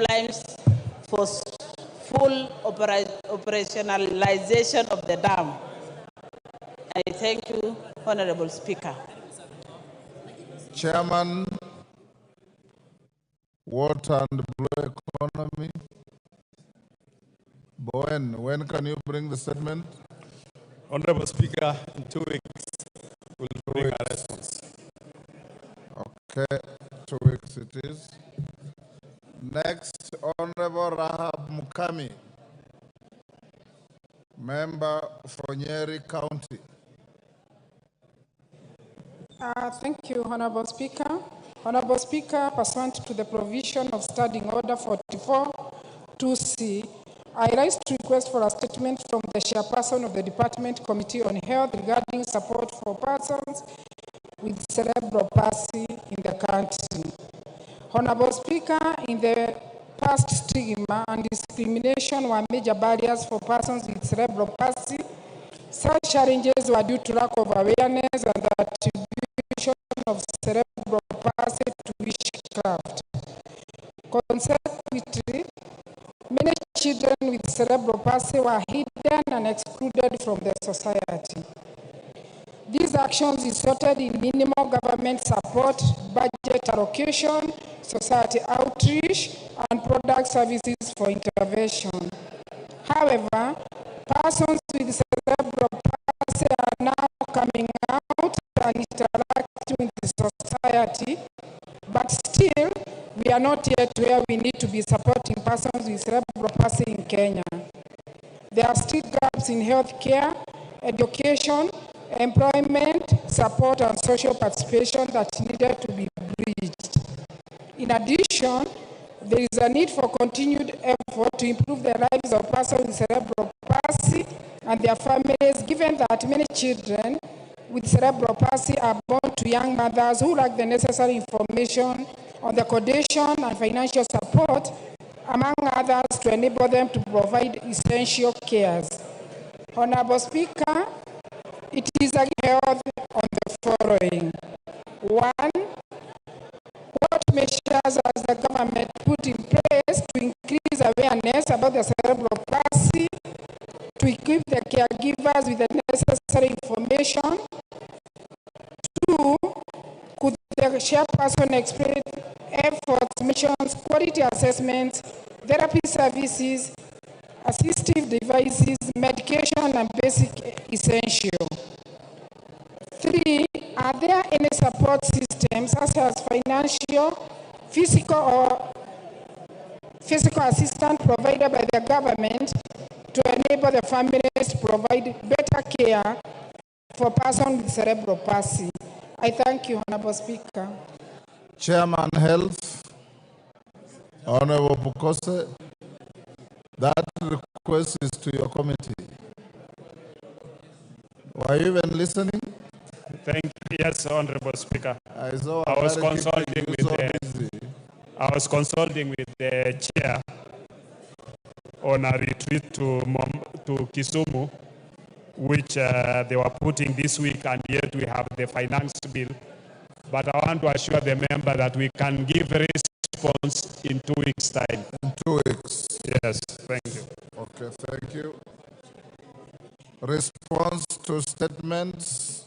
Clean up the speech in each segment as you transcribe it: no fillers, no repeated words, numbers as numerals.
timelines for full operationalization of the dam. I thank you, Honorable Speaker. Chairman, Water and Blue Economy. Bowen, when can you bring the statement? Honorable Speaker, in 2 weeks, we'll bring a response. Okay, 2 weeks it is. Next, Honorable Rahab Mukami, member for Nyeri County. Thank you, Honorable Speaker. Honorable Speaker, pursuant to the provision of Standing Order 44-2C, I rise to request for a statement from the chairperson of the Department Committee on Health regarding support for persons with cerebral palsy in the country. Honorable Speaker, in the past, stigma and discrimination were major barriers for persons with cerebral palsy. Such challenges were due to lack of awareness and the attribution of cerebral palsy to witchcraft. Consequently, many children with cerebral palsy were hidden and excluded from the society. These actions resulted in minimal government support, budget allocation, society outreach, and product services for intervention. However, persons with cerebral palsy are now coming out and interacting with the society, but still, we are not yet where we need to be supporting persons with cerebral palsy in Kenya. There are still gaps in healthcare, education, employment, support, and social participation that needed to be bridged. In addition, there is a need for continued effort to improve the lives of persons with cerebral palsy and their families, given that many children with cerebral palsy are born to young mothers who lack the necessary information on the condition and financial support, among others, to enable them to provide essential cares. Honorable Speaker, it is held on the following. 1. What measures has the government put in place to increase awareness about the cerebral palsy, to equip the caregivers with the necessary information? 2. Could the chairperson explain efforts, missions, quality assessments, therapy services, assistive devices, medication, and basic essential? 3. Are there any support systems such as financial, physical assistance provided by the government to enable the families to provide better care for persons with cerebral palsy? I thank you, Honorable Speaker. Chairman Health, Honorable Bukose, that request is to your committee. Were you even listening? Thank you. Yes, Honorable Speaker. I was consulting with the chair on a retreat to Kisumu, which they were putting this week, and yet we have the finance bill. But I want to assure the member that we can give a response in 2 weeks' time. In 2 weeks? Yes, thank you. Okay, thank you. Response to statements.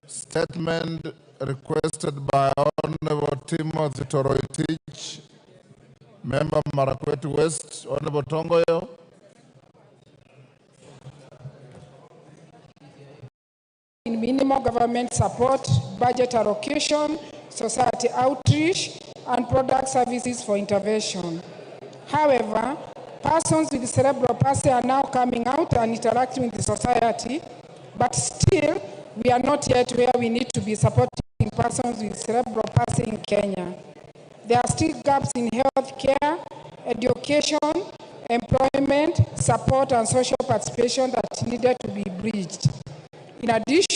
Statement requested by Honorable Timothy Toroitich, Member Marakwet West. Honorable Tongoyo. In minimal government support, budget allocation, society outreach, and product services for intervention. However, persons with cerebral palsy are now coming out and interacting with the society, but still, we are not yet where we need to be supporting persons with cerebral palsy in Kenya. There are still gaps in healthcare, education, employment, support, and social participation that needed to be bridged. In addition,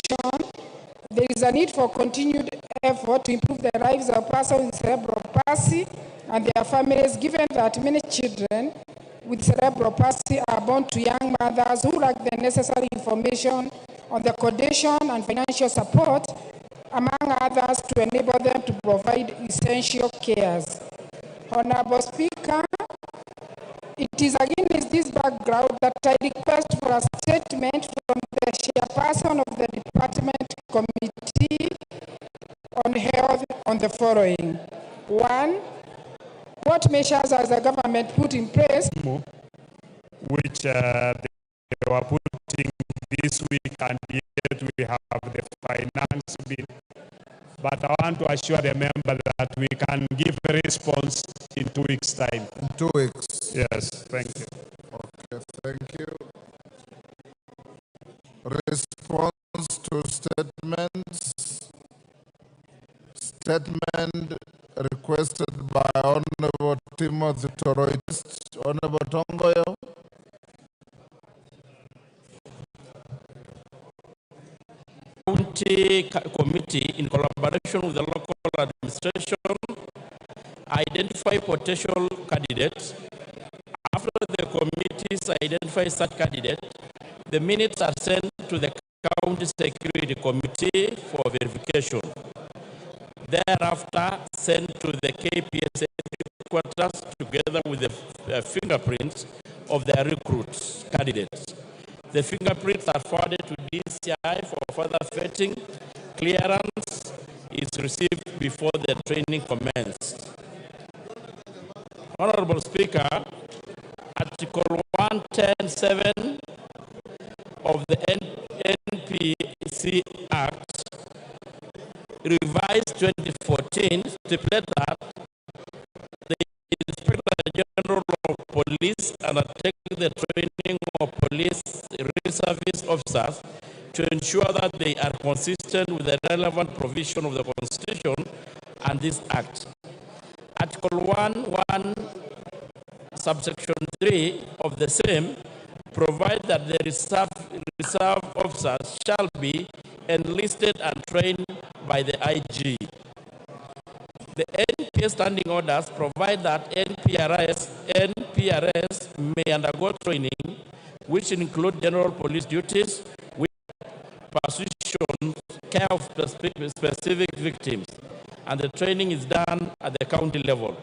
there is a need for continued effort to improve the lives of persons with cerebral palsy and their families, given that many children with cerebral palsy are born to young mothers who lack the necessary information on the condition and financial support, among others, to enable them to provide essential cares. Honorable Speaker, it is against this background that I request for a statement from the chairperson of the Department Committee on Health on the following. 1. What measures has the government put in place? Which they were putting this week, and yet we have the finance bill. But I want to assure the member that we can give a response in 2 weeks' time. In 2 weeks. Yes, thank you. Okay, thank you. Response to statements. Statement requested by Honorable Timothy Toroitich. Honorable Tongoyo. County committee, in collaboration with the local administration, identify potential candidates. After the committees identify such candidate, the minutes are sent to the county security committee for verification. Thereafter, sent to the KPS headquarters together with the fingerprints of the recruits candidates. The fingerprints are forwarded to DCI for further vetting. Clearance is received before the training commences. Honorable Speaker, Article 110(7) of the NPC Act, revised 2014, stipulates that the Inspector General of Police undertake the training of police reservist officers to ensure that they are consistent with the relevant provision of the Constitution and this Act. Article 1(1), subsection 3 of the same provide that the reserve officers shall be enlisted and trained by the IG. The NPS standing orders provide that NPRS may undergo training, which include general police duties, with persuasion, care of specific victims, and the training is done at the county level.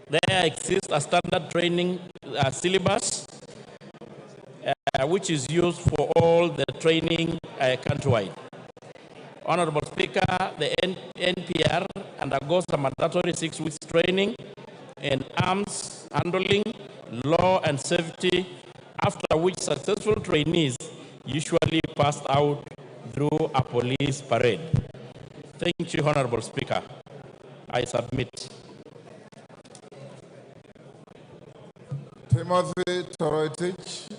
There exists a standard training syllabus which is used for all the training countrywide. Honorable Speaker, the NPR undergoes a mandatory 6 weeks training in arms handling, law and safety, after which successful trainees usually pass out through a police parade. Thank you, Honorable Speaker. I submit. Timothy Toroitich,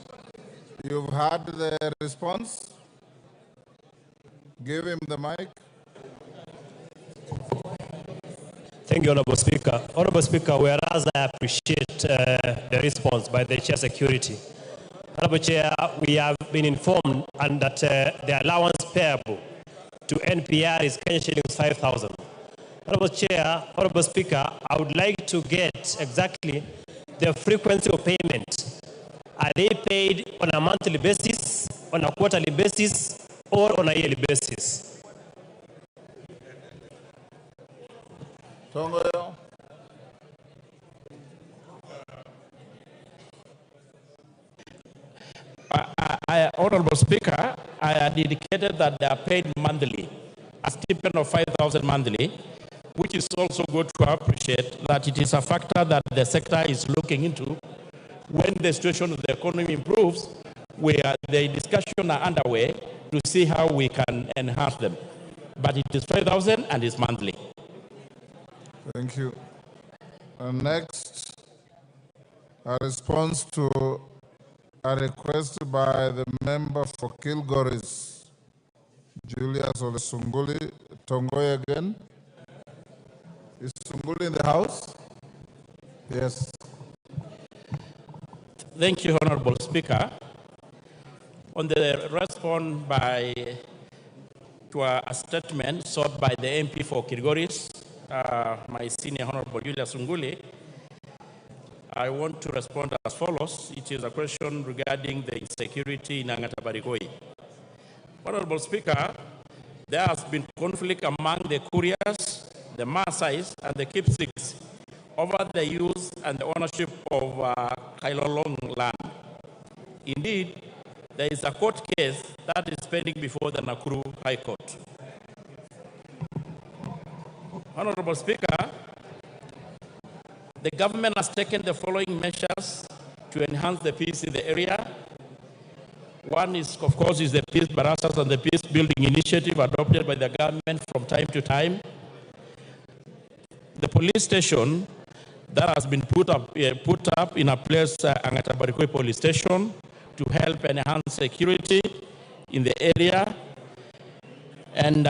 you've heard the response. Give him the mic. Thank you, Honorable Speaker. Honorable Speaker, whereas I appreciate the response by the Chair Security, Honorable Chair, we have been informed and that the allowance payable to NPR is Kenya shillings 5,000. Honorable Chair, Honorable Speaker, I would like to get exactly the frequency of payment. Are they paid on a monthly basis, on a quarterly basis, or on a yearly basis? Tongoyo. Honorable Speaker, I had indicated that they are paid monthly, a stipend of 5,000 monthly, which is also good to appreciate that it is a factor that the sector is looking into. When the situation of the economy improves, where the discussion are underway to see how we can enhance them. But it is 5,000 and it's monthly. Thank you. Next, a response to a request by the member for Kilgoris, Julius Olesunguli. Tongoy again. Is Sunguli in the house? Yes. Thank you, Honorable Speaker. On the response to a statement sought by the MP for Kilgoris, my senior Honorable Julius Sunguli, I want to respond as follows. It is a question regarding the insecurity in Angata Barigoi. Honorable Speaker, there has been conflict among the couriers, the Maasais, and the Kipsigs over the use and the ownership of Kailolong land. Indeed, there is a court case that is pending before the Nakuru High Court. Honorable Speaker, the government has taken the following measures to enhance the peace in the area. One is, of course, is the peace barracks and the peace building initiative adopted by the government from time to time. The police station that has been put up in a place, Angatabarikwe police station, to help enhance security in the area. And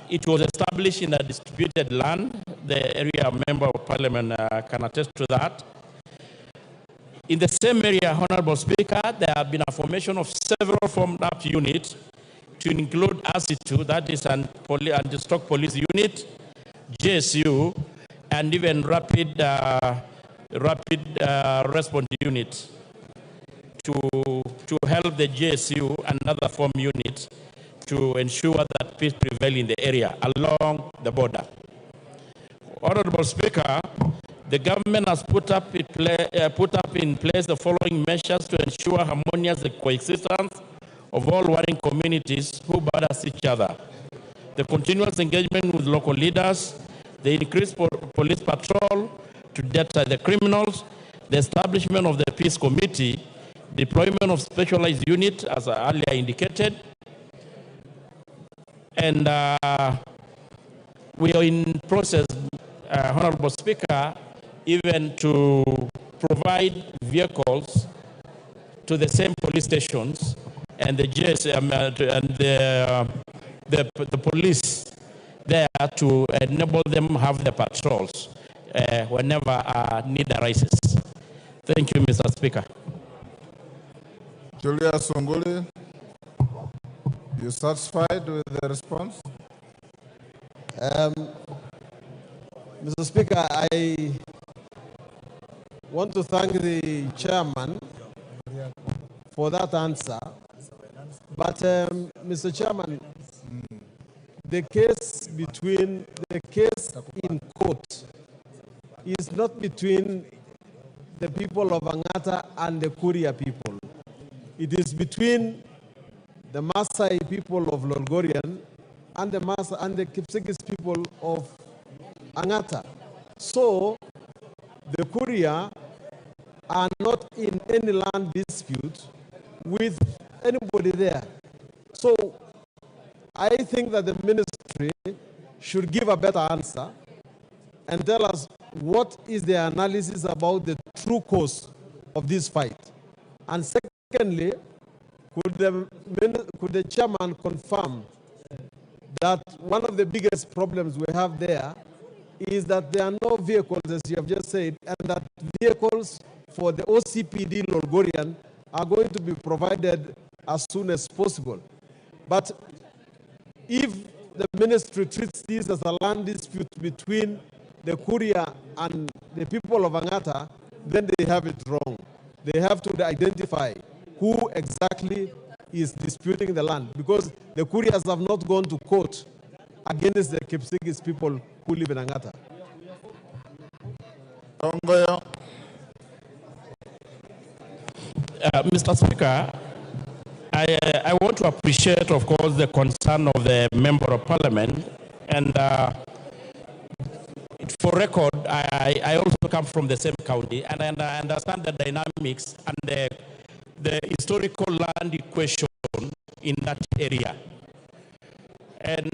it was established in a disputed land. The area member of parliament can attest to that. In the same area, Honorable Speaker, there have been a formation of several formed up units to include ASITU, that is an anti-stock police unit, JSU, and even rapid response unit to help the JSU and other form units to ensure that peace prevails in the area along the border. Honorable Speaker, the government has put up in place the following measures to ensure harmonious coexistence of all warring communities who border each other. The continuous engagement with local leaders, the increased police patrol to deter the criminals, the establishment of the peace committee, deployment of specialized units as earlier indicated, and we are in process, Honorable Speaker, even to provide vehicles to the same police stations and the the police there to enable them have the patrols whenever need arises. Thank you, Mr. Speaker. Julius Sunguli, you satisfied with the response? Mr. Speaker, I want to thank the chairman for that answer. But, Mr. Chairman, the case in court is not between the people of Angata and the Kuria people. It is between the Maasai people of Lolgorian and the Kipsigis people of Angata. So, the Kuria are not in any land dispute with anybody there. So, I think that the ministry should give a better answer and tell us what is the analysis about the true cause of this fight. And secondly, could the chairman confirm that one of the biggest problems we have there is that there are no vehicles, as you have just said, and that vehicles for the OCPD Lolgorian are going to be provided as soon as possible. But if the ministry treats this as a land dispute between the Kuria and the people of Angata, then they have it wrong. They have to identify who exactly is disputing the land, because the Kurias have not gone to court against the Kipsigis people who live in Angata. Mr. Speaker, I want to appreciate, of course, the concern of the Member of Parliament. And for record, I also come from the same county, and I understand the dynamics and the historical land equation in that area. And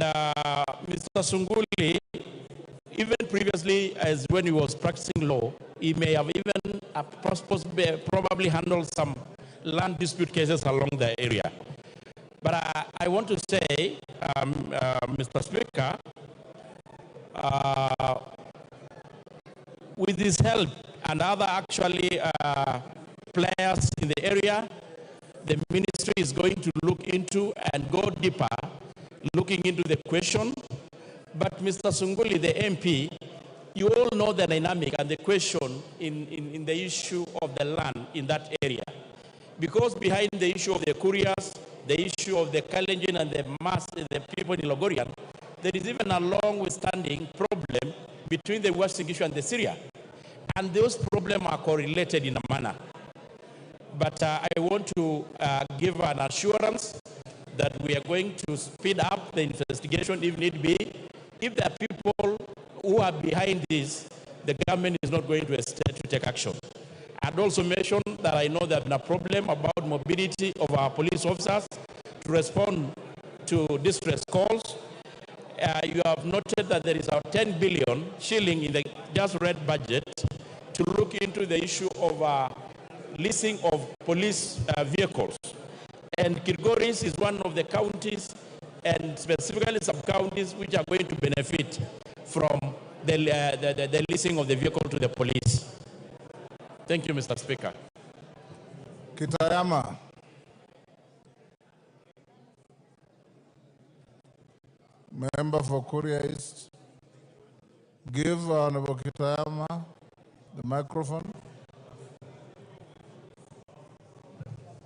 Mr. Sunguli, even previously, as when he was practicing law, he may have even probably handled some land dispute cases along the area. But I want to say, Mr. Speaker, with his help and other actually players in the area, the ministry is going to look into and go deeper, looking into the question. But Mr. Sunguli, the MP, you all know the dynamic and the question in the issue of the land in that area. Because behind the issue of the Kurias, the issue of the Kalenjin and the people in Logorian, there is even a long-standing problem between the Western issue and the Syria. And those problems are correlated in a manner. But I want to give an assurance that we are going to speed up the investigation if need be. If there are people who are behind this, the government is not going to hesitate to take action. I'd also mention that I know there's been a problem about mobility of our police officers to respond to distress calls. You have noted that there is a 10 billion shilling in the just read budget to look into the issue of leasing of police vehicles. And Kilgoris is one of the counties, and specifically sub-counties, which are going to benefit from the leasing of the vehicle to the police. Thank you, Mr. Speaker. Kitayama. Member for Kuria East. Give Honorable Kitayama the microphone.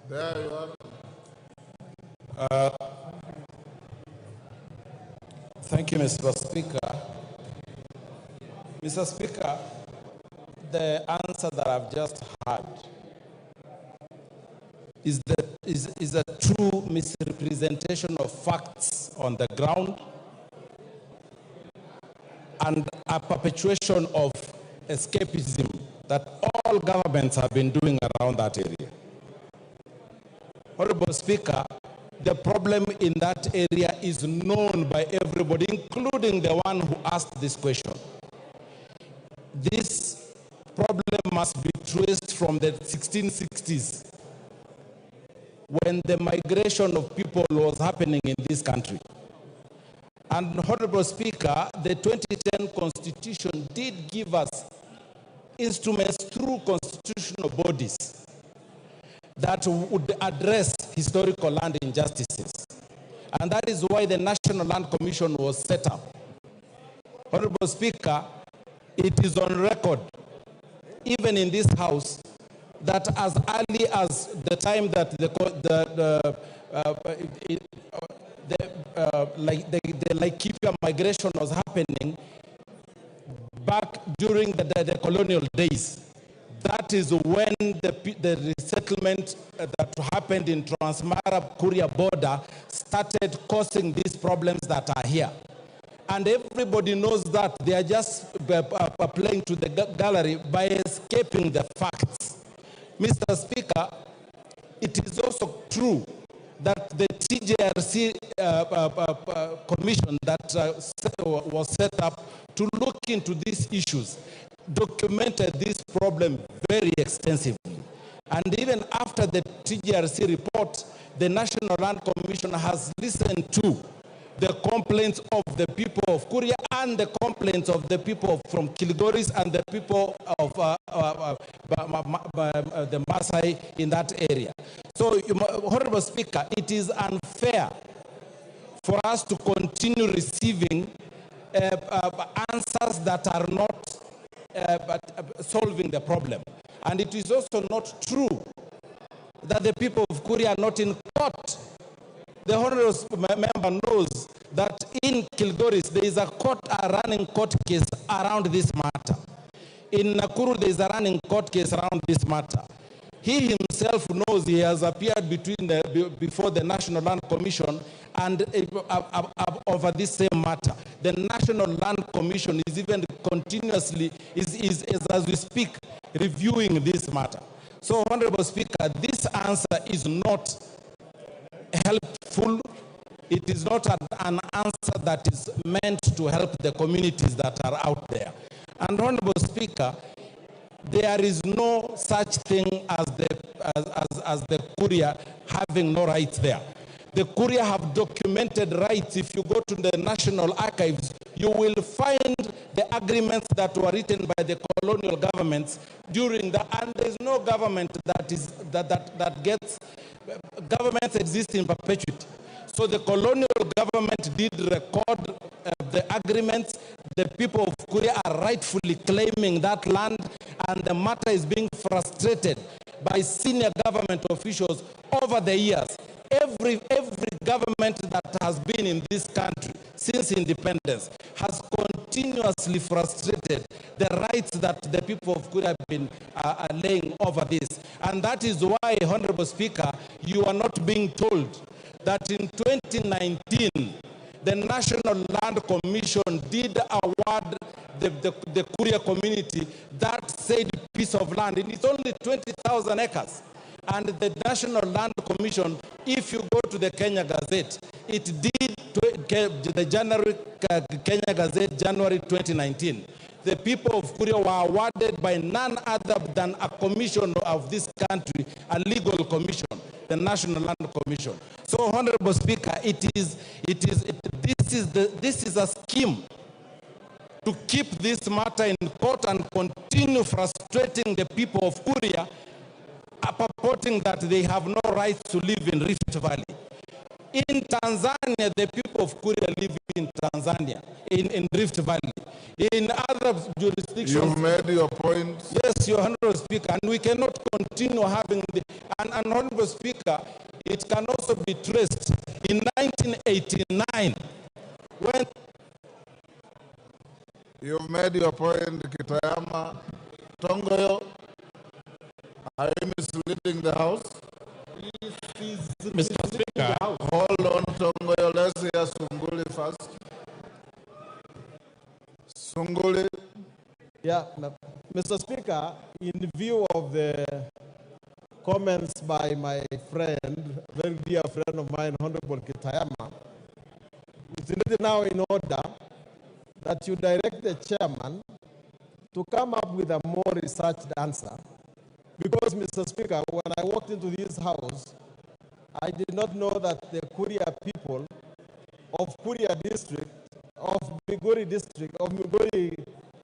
There you are. Thank you, Mr. Speaker. Mr. Speaker, the answer that I've just heard is a true misrepresentation of facts on the ground and a perpetuation of escapism that all governments have been doing around that area. Honorable Speaker, the problem in that area is known by everybody, including the one who asked this question. This problem must be traced from the 1660s, when the migration of people was happening in this country. And Honorable Speaker, the 2010 Constitution did give us instruments through constitutional bodies that would address historical land injustices. And that is why the National Land Commission was set up. Honorable Speaker, it is on record, even in this House, that as early as the time that the Laikipia migration was happening, back during the colonial days, that is when the resettlement that happened in Transmara-Kuria border started causing these problems that are here. And everybody knows that they are just playing to the gallery by escaping the facts. Mr. Speaker, it is also true that the TJRC commission that was set up to look into these issues documented this problem very extensively. And even after the TJRC report, the National Land Commission has listened to the complaints of the people of Kuria and the complaints of the people from Kilgoris and the people of the Maasai in that area. So, Honorable Speaker, it is unfair for us to continue receiving answers that are not solving the problem. And it is also not true that the people of Kuria are not in court. The honorable member knows that in Kilgoris there is a running court case around this matter. In Nakuru there is a running court case around this matter. He himself knows he has appeared before the National Land Commission and over this same matter. The National Land Commission is even continuously, is as we speak, reviewing this matter. So, Honorable Speaker, this answer is not helpful. It is not an answer that is meant to help the communities that are out there. And Honorable Speaker, there is no such thing as the Kuria having no rights there. The Kuria have documented rights. If you go to the National Archives, you will find the agreements that were written by the colonial governments during the, and there's no government that gets, governments exist in perpetuity. So the colonial government did record the agreements. The people of Kuria are rightfully claiming that land, and the matter is being frustrated by senior government officials over the years. Every government that has been in this country since independence has continuously frustrated the rights that the people of Kuria have been laying over this. And that is why, Honorable Speaker, you are not being told that in 2019, the National Land Commission did award the Kuria community that said piece of land. And it's only 20,000 acres. And the National Land Commission, if you go to the Kenya Gazette, it did the January Kenya Gazette, January 2019. The people of Kuria were awarded by none other than a commission of this country, a legal commission, the National Land Commission. So, Honorable Speaker, this is a scheme to keep this matter in court and continue frustrating the people of Kuria, purporting that they have no right to live in Rift Valley. In Tanzania, the people of Kuria live in Tanzania, in Rift Valley. In other jurisdictions... You've made your point. Yes, Your Honorable Speaker, and we cannot continue having the... And Honorable Speaker, it can also be traced in 1989, when... You've made your point, Kitayama. Tongoyo, are you misleading the House? Mr. Speaker, hold on, Tongoyo. Let's hear Sunguli first. Sunguli. Yeah, Mr. Speaker, in view of the comments by my friend, very dear friend of mine, Honorable Kitayama, it's now in order that you direct the chairman to come up with a more researched answer. Because, Mr. Speaker, when I walked into this house, I did not know that the Kuria people of Kuria district, of Migori district, of Migori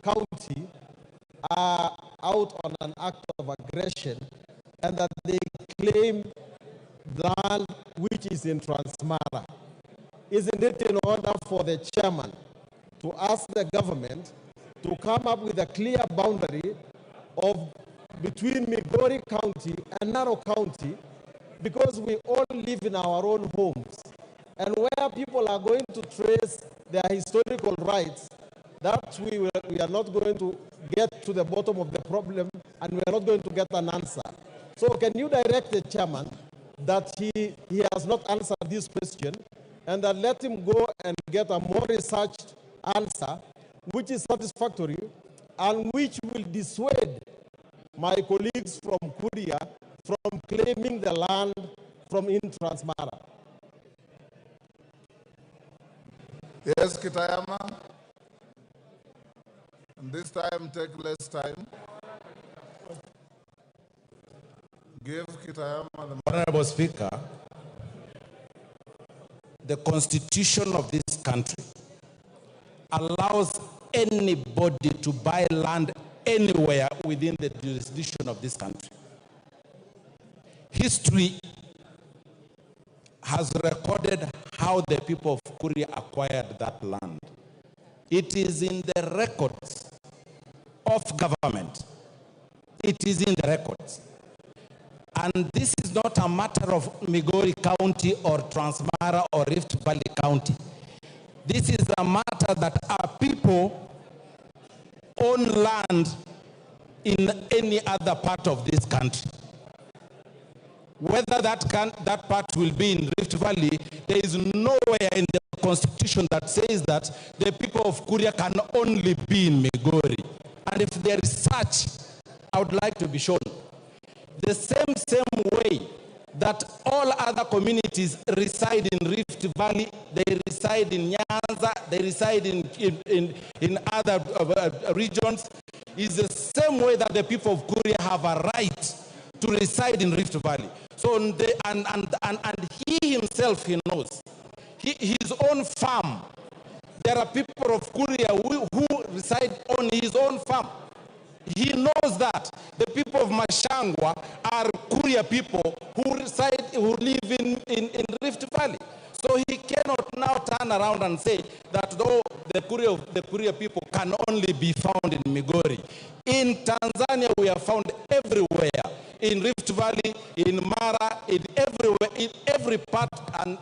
county are out on an act of aggression and that they claim land which is in Transmara. Isn't it in order for the chairman to ask the government to come up with a clear boundary of between Migori County and Narok County, because we all live in our own homes, and where people are going to trace their historical rights, that we are not going to get to the bottom of the problem, and we are not going to get an answer. So can you direct the chairman that he has not answered this question, and that let him go and get a more researched answer, which is satisfactory, and which will dissuade my colleagues from Kuria from claiming the land from in Transmara. Yes, Kitayama. And this time, take less time. Give Kitayama the... Honorable Speaker, the Constitution of this country allows anybody to buy land anywhere within the jurisdiction of this country. History has recorded how the people of Kuria acquired that land. It is in the records of government. It is in the records. And this is not a matter of Migori County or Transmara or Rift Valley County. This is a matter that our people own land in any other part of this country. Whether that part will be in Rift Valley, there is nowhere in the Constitution that says that the people of Kuria can only be in Migori. And if there is such, I would like to be shown. The same way that all other communities reside in Rift Valley, they reside in Nyanza, they reside in other regions, is the same way that the people of Kuria have a right to reside in Rift Valley. So, and he himself, he knows. His own farm, there are people of Kuria who reside on his own farm. He knows that the people of Mashangwa are Kuria people who live in Rift Valley. So he cannot now turn around and say that the Kuria people can only be found in Migori. In Tanzania, we are found everywhere. in Rift Valley, in Mara, in everywhere, in every part. And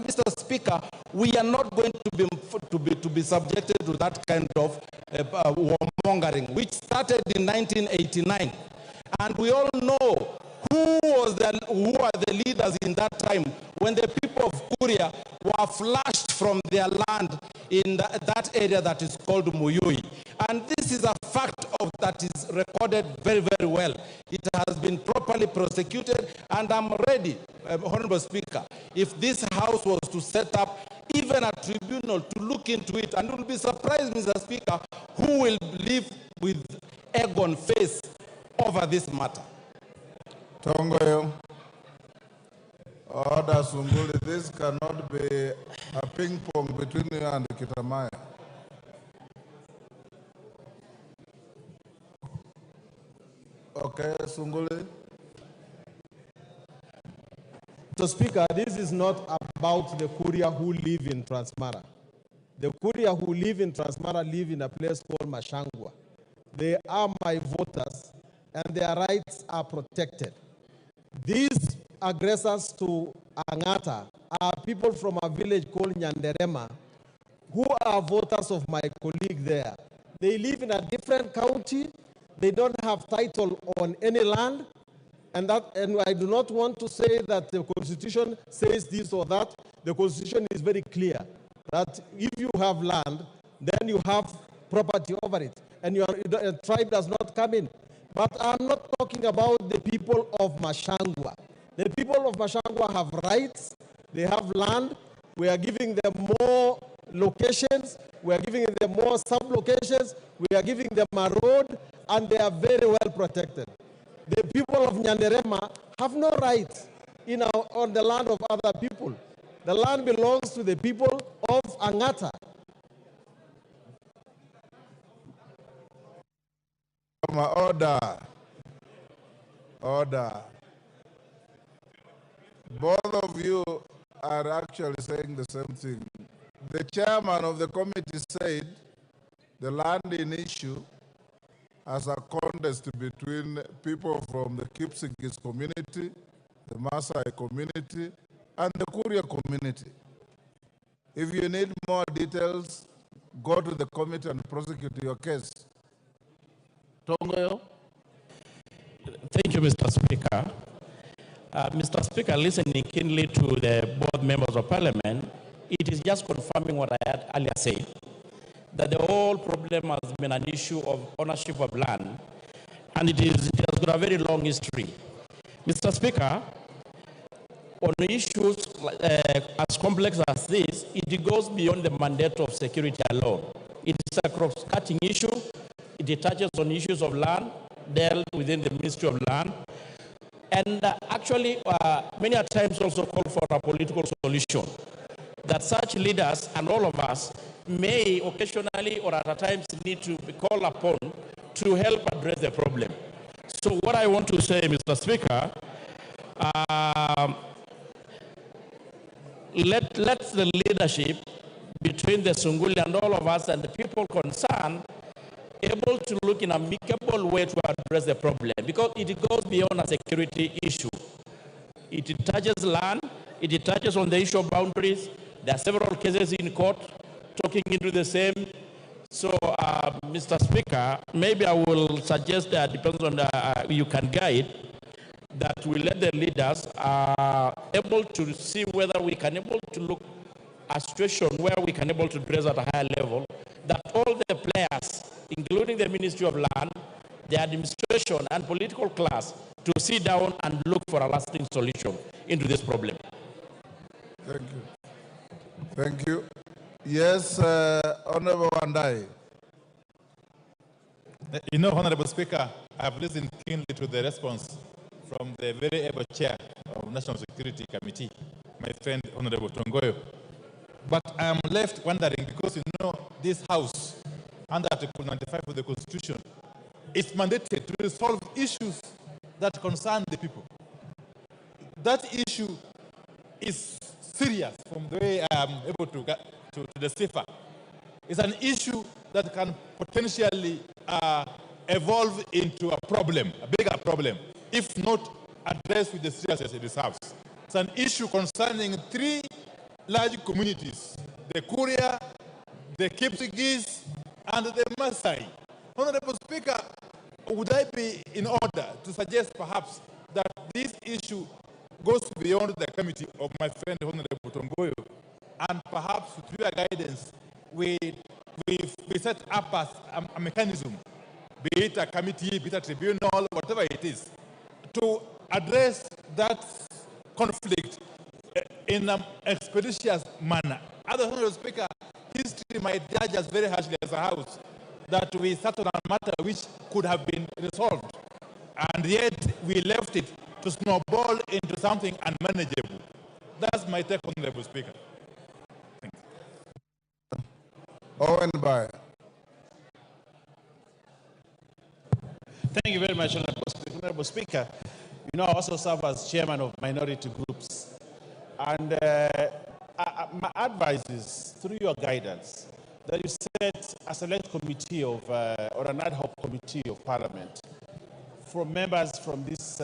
Mr. Speaker, we are not going to be subjected to that kind of warmongering, which started in 1989. And we all know who are the leaders in that time when the people of Kuria were flushed from their land in that area that is called Muyui. And this is a fact that is recorded very, very well. It has been properly prosecuted, and I'm ready, Honorable Speaker, if this House was to set up even a tribunal to look into it, and you will be surprised, Mr. Speaker, who will live with egg on face over this matter. Tongoyo, Order Sunguli, this cannot be a ping pong between you and Kitamaya. Okay, Sunguli. Mr. Speaker, this is not about the Kuria who live in Transmara. The Kuria who live in Transmara live in a place called Mashangwa. They are my voters, and their rights are protected. These aggressors to Angata are people from a village called Nyanderema who are voters of my colleague there. They live in a different county. They don't have title on any land. And I do not want to say that the Constitution says this or that. The Constitution is very clear that if you have land, then you have property over it, and a tribe does not come in. But I'm not talking about the people of Mashangwa. The people of Mashangwa have rights. They have land. We are giving them more locations. We are giving them more sub-locations. We are giving them a road, and they are very well protected. The people of Nyanderema have no rights on the land of other people. The land belongs to the people of Angata. Order. Order. Both of you are actually saying the same thing. The chairman of the committee said the land in issue as a contest between people from the Kipsigis community, the Maasai community, and the Kuria community. If you need more details, go to the committee and prosecute your case. Tongoyo. Thank you, Mr. Speaker. Mr. Speaker, listening keenly to the both members of Parliament, it is just confirming what I had earlier said, that the whole problem has been an issue of ownership of land, and it has got a very long history. Mr. Speaker, on issues as complex as this, it goes beyond the mandate of security alone. It is a cross-cutting issue. It touches on issues of land dealt within the Ministry of Land, and actually many times also call for a political solution, that such leaders and all of us may occasionally or at times need to be called upon to help address the problem. So what I want to say, Mr. Speaker, let the leadership between the Sunguli and all of us and the people concerned able to look in an amicable way to address the problem, because it goes beyond a security issue. It touches land, it touches on the issue of boundaries. There are several cases in court talking into the same. So, Mr. Speaker, maybe I will suggest that, depends on you can guide, that we let the leaders able to see whether we can able to look at a situation where we can able to address at a higher level, that all the players, including the Ministry of Land, the administration and political class, to sit down and look for a lasting solution into this problem. Thank you. Thank you. Yes, Honorable Wandai. You know, Honorable Speaker, I have listened keenly to the response from the very able chair of National Security Committee, my friend Honorable Tongoyo. But I am left wondering, because you know this House, under Article 95 of the Constitution, is mandated to resolve issues that concern the people. That issue is serious from the way I am able to get to decipher. It's an issue that can potentially evolve into a problem, a bigger problem. if not addressed with the seriousness it deserves. It's an issue concerning three large communities: the Kuria, the Kipsigis, and the Maasai. Honorable Speaker, would I be in order to suggest perhaps that this issue goes beyond the committee of my friend Honorable Tongoyo, and perhaps with your guidance, we set up as a mechanism, be it a committee, be it a tribunal, whatever it is, to address that conflict in an expeditious manner. Other Honorable Speaker, history might judge us very harshly as a House that we started on a matter which could have been resolved, and yet we left it to snowball into something unmanageable. That's my take, Honorable Speaker. Thank you. Owen Bye. Thank you very much, Honorable Speaker. You know, I also serve as chairman of minority groups. And my advice is, through your guidance, that you set a select committee of, or an ad hoc committee of parliament from members from this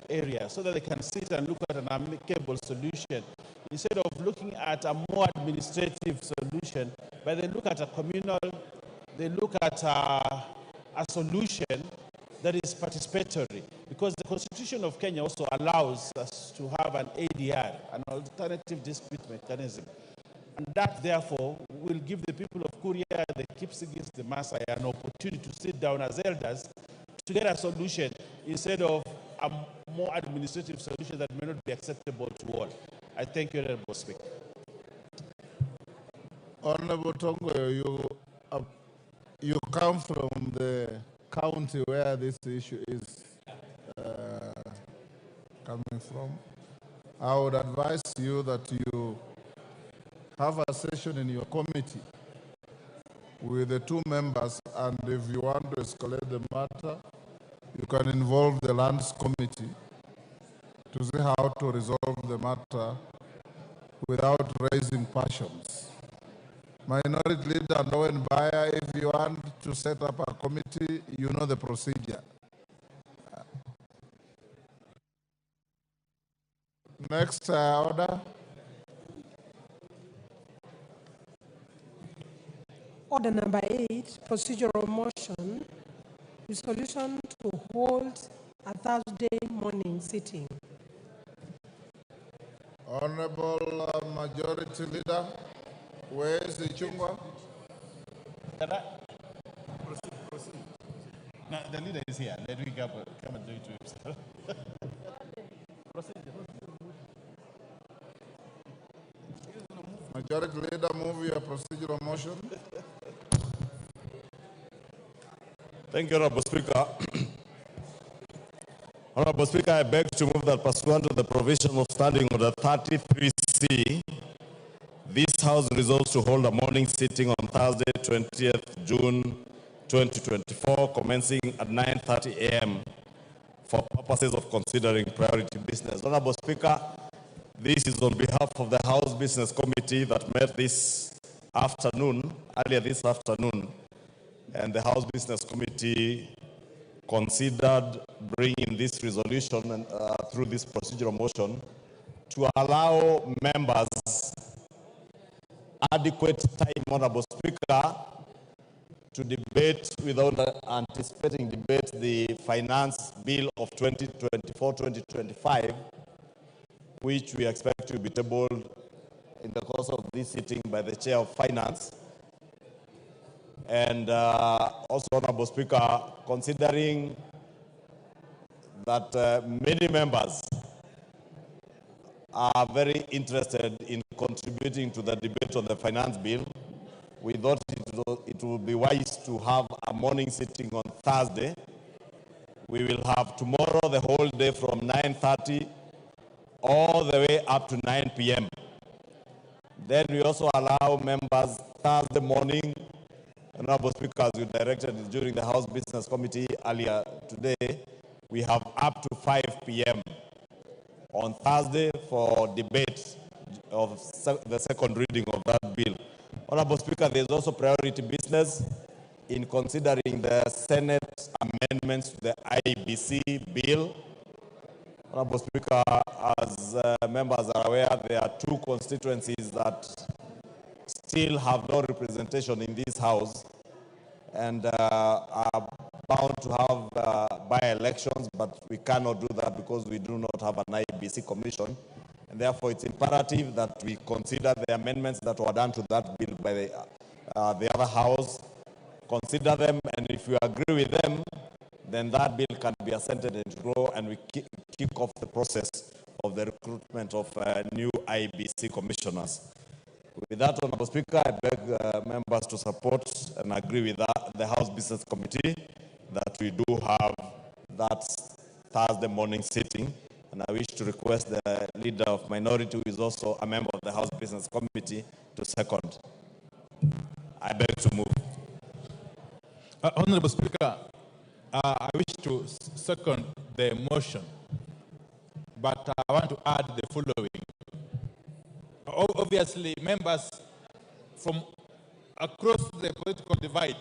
area so that they can sit and look at an amicable solution instead of looking at a more administrative solution, but they look at a communal, they look at a solution that is participatory, because the Constitution of Kenya also allows us to have an ADR, an alternative dispute mechanism. And that, therefore, will give the people of Kuria, the Kipsigis, the Maasai an opportunity to sit down as elders to get a solution instead of a more administrative solution that may not be acceptable to all. I thank you, Honorable Speaker. Honorable Tongo, you come from the county where this issue is coming from. I would advise you that you have a session in your committee with the two members, and if you want to escalate the matter, you can involve the lands committee to see how to resolve the matter without raising passions. Minority Leader Noen Baya, if you want to set up a committee, you know the procedure. Next order. Order number 8, procedural motion, resolution to hold a Thursday morning sitting. Honorable Majority Leader, where is the Chungwa? Proceed. No, the leader is here. Let me come and do it to himself. Proceed. Majority Leader, move your procedural motion. Thank you, Honorable Speaker. Honorable Speaker, I beg to move that pursuant to the provision of Standing Order 33C, this House resolves to hold a morning sitting on Thursday, 20th June 2024, commencing at 9:30 a.m. for purposes of considering priority business. Honorable Speaker, this is on behalf of the House Business Committee that met earlier this afternoon, and the House Business Committee considered bringing this resolution and, through this procedural motion to allow members adequate time, Honorable Speaker, to debate without anticipating debate the finance bill of 2024-2025, which we expect to be tabled in the course of this sitting by the Chair of Finance. And also, Honorable Speaker, considering that many members are very interested in contributing to the debate on the finance bill, we thought it would be wise to have a morning sitting on Thursday. We will have tomorrow the whole day from 9:30 all the way up to 9 p.m. Then we also allow members Thursday morning. Honorable Speaker, as you directed during the House Business Committee earlier today, we have up to 5 p.m. on Thursday for debate of the second reading of that bill. Honorable Speaker, there is also priority business in considering the Senate amendments to the IBC bill Honorable Speaker, as members are aware, there are two constituencies that still have no representation in this House and are bound to have by-elections, but we cannot do that because we do not have an IBC commission. And therefore, it's imperative that we consider the amendments that were done to that bill by the other House, consider them, and if you agree with them, then that bill can be assented into law, and we kick off the process of the recruitment of new IBC commissioners. With that, Honorable Speaker, I beg members to support and agree with the House Business Committee that we do have that Thursday morning sitting. And I wish to request the Leader of Minority, who is also a member of the House Business Committee, to second. I beg to move. Honorable Speaker, I wish to second the motion, but I want to add the following. Obviously, members from across the political divide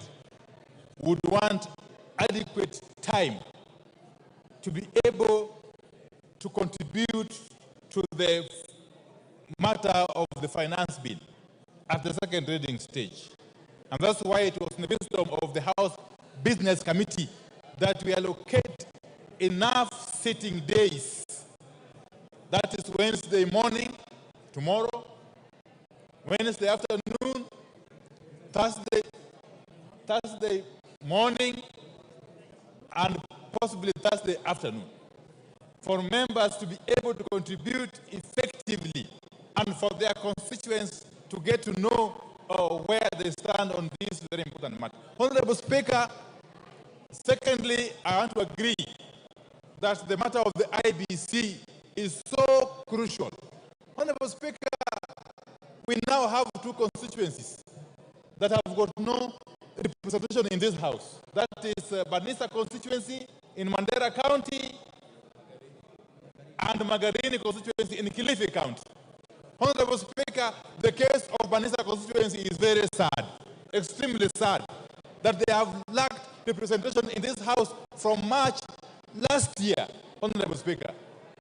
would want adequate time to be able to contribute to the matter of the finance bill at the second reading stage. And that's why it was in the wisdom of the House Business Committee that we allocate enough sitting days. That is Wednesday morning, tomorrow, Wednesday afternoon, Thursday morning, and possibly Thursday afternoon, for members to be able to contribute effectively and for their constituents to get to know where they stand on this very important matter. Honorable Speaker, secondly, I want to agree that the matter of the IBC is so crucial. Honorable Speaker, we now have two constituencies that have got no representation in this House. That is Banisa constituency in Mandera County and Magarini constituency in Kilifi County. Honorable Speaker, the case of Banisa constituency is very sad, extremely sad, that they have lacked representation in this House from March last year, Honorable Speaker.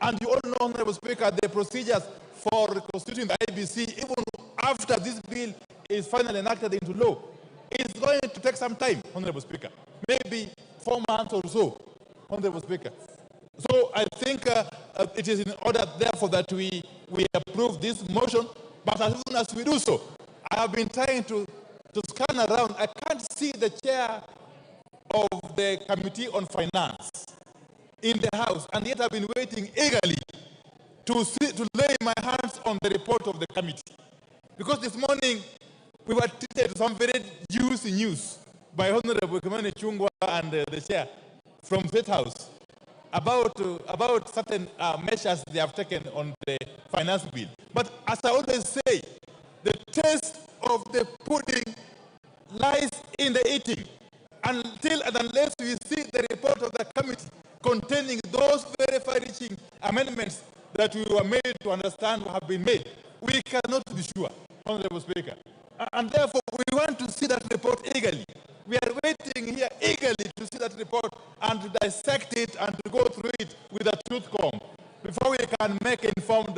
And you all know, Honorable Speaker, the procedures for constituting the IBC, even after this bill is finally enacted into law, is going to take some time, Honorable Speaker. Maybe 4 months or so, Honorable Speaker. So I think it is in order, therefore, that we approve this motion. But as soon as we do so, I have been trying to scan around. I can't see the chair of the Committee on Finance in the House, and yet I've been waiting eagerly to lay my hands on the report of the committee. Because this morning, we were treated to some very juicy news by Honorable Kimani Chungwa and the chair from State House about certain measures they have taken on the finance bill. But as I always say, the taste of the pudding lies in the eating. Until and unless we see the report of the committee containing those very far-reaching amendments that we were made to understand have been made, we cannot be sure, Honorable Speaker. And therefore, we want to see that report eagerly. We are waiting here eagerly to see that report and to dissect it and to go through it with a tooth comb before we can make informed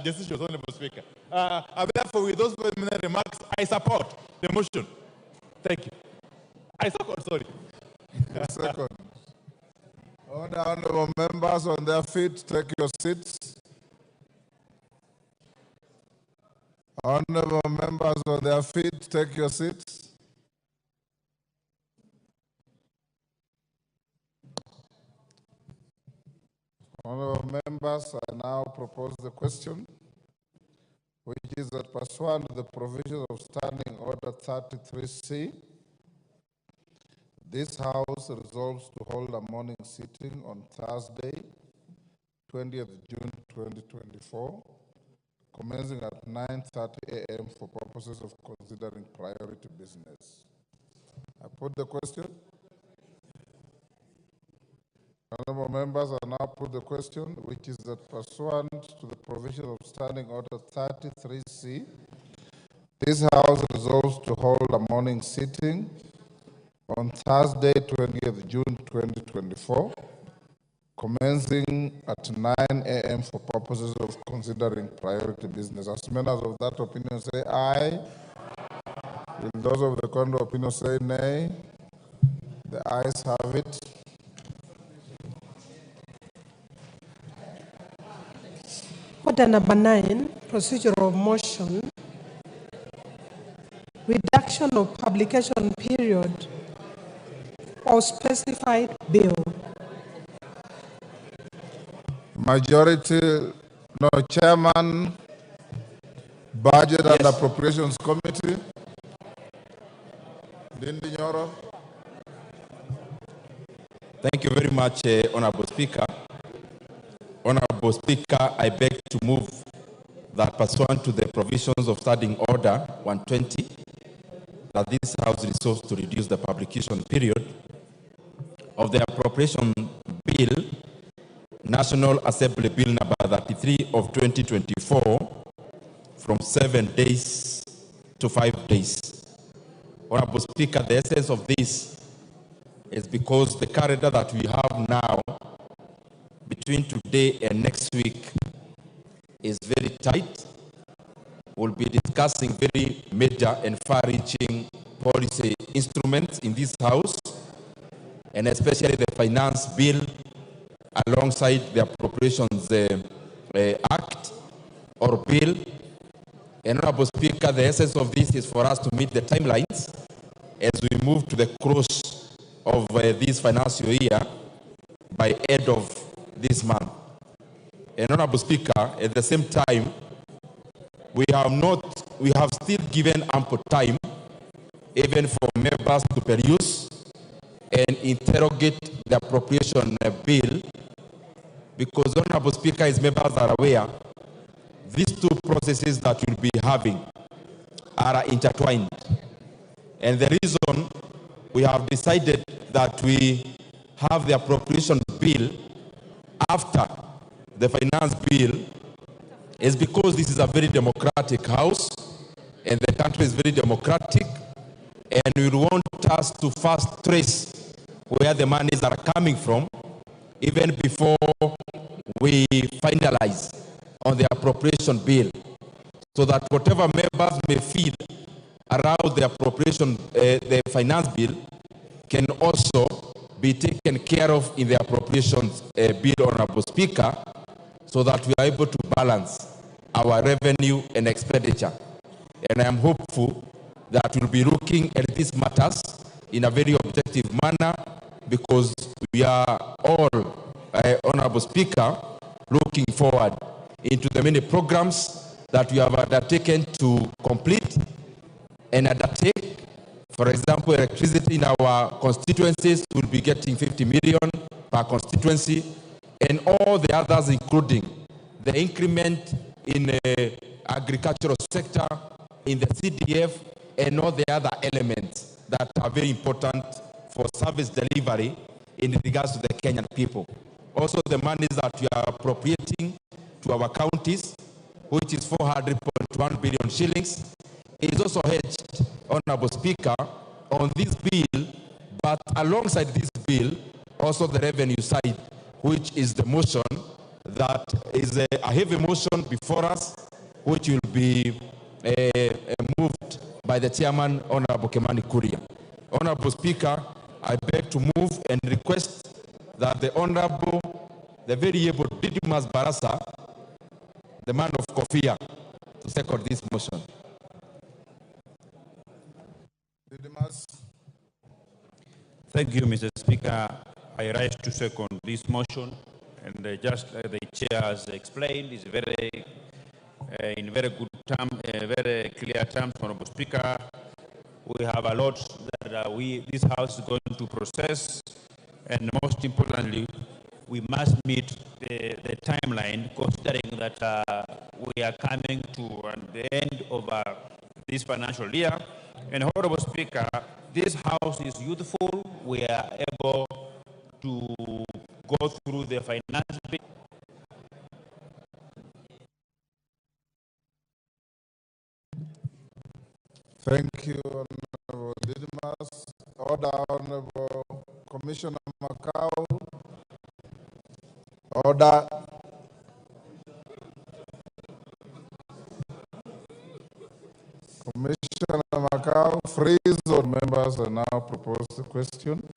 decisions, Honorable Speaker. Therefore, with those preliminary remarks, I support the motion. Thank you. I second, sorry. Second. Honorable members on their feet, take your seats. Honorable members on their feet, take your seats. Honorable members, I now propose the question, which is that pursuant to the provisions of Standing Order 33C, this House resolves to hold a morning sitting on Thursday, 20th June 2024, commencing at 9:30 a.m. for purposes of considering priority business. I put the question. Honorable members, I now put the question, which is that pursuant to the provision of Standing Order 33C, this House resolves to hold a morning sitting on Thursday, 20th June 2024, commencing at 9 a.m. for purposes of considering priority business. As members of that opinion say aye. Will those of the contrary opinion say nay? The ayes have it. Order number 9, procedural motion, reduction of publication period or specified bill. Majority, no, Chairman, Budget and Appropriations Committee. Dindi Nyoro. Thank you very much, Honorable Speaker. Honorable Speaker, I beg to move that pursuant to the provisions of Standing Order 120, that this House resolves to reduce the publication period of the Appropriation Bill, National Assembly Bill number 33 of 2024, from 7 days to 5 days. Honorable Speaker, the essence of this is because the calendar that we have now between today and next week is very tight. We'll be discussing very major and far-reaching policy instruments in this House, and especially the Finance Bill alongside the Appropriations Act or Bill. And Honorable Speaker, the essence of this is for us to meet the timelines as we move to the close of this financial year by end of this month. And Honorable Speaker, at the same time, we have still given ample time even for members to peruse and interrogate the appropriation bill, because Honorable Speaker, as members are aware, these two processes that we'll be having are intertwined. And the reason we have decided that we have the appropriation bill after the finance bill is because this is a very democratic House and the country is very democratic, and we want us to first trace where the monies are coming from even before we finalize on the appropriation bill, so that whatever members may feel around the appropriation, the finance bill, can also be taken care of in the appropriations bill, Honorable Speaker, so that we are able to balance our revenue and expenditure. And I am hopeful that we'll be looking at these matters in a very objective manner, because we are all, Honorable Speaker, looking forward into the many programs that we have undertaken to complete and undertake. For example, electricity in our constituencies will be getting 50 million per constituency, and all the others, including the increment in the agricultural sector, in the CDF, and all the other elements that are very important for service delivery in regards to the Kenyan people. Also, the monies that we are appropriating to our counties, which is 400.1 billion shillings, is also hedged, Honorable Speaker, on this bill, but alongside this bill, also the revenue side, which is the motion that is a heavy motion before us, which will be moved by the chairman, Honorable Kimani Kuria. Honorable Speaker, I beg to move and request that the Honorable, the very able Didymus Barasa, the man of Kofia, to second this motion. Didymus. Thank you, Mr. Speaker. I rise to second this motion, and just the chair has explained, is very, in very good term, very clear terms, Honorable Speaker. We have a lot that this House is going to process, and most importantly, we must meet the timeline, considering that we are coming to the end of this financial year. And Honorable Speaker, this House is youthful. We are able to go through the finance bill. Thank you, Honorable Didymus. Order, Honorable Commissioner Macau. Order. Commissioner Macau, freeze on members are now proposed the question.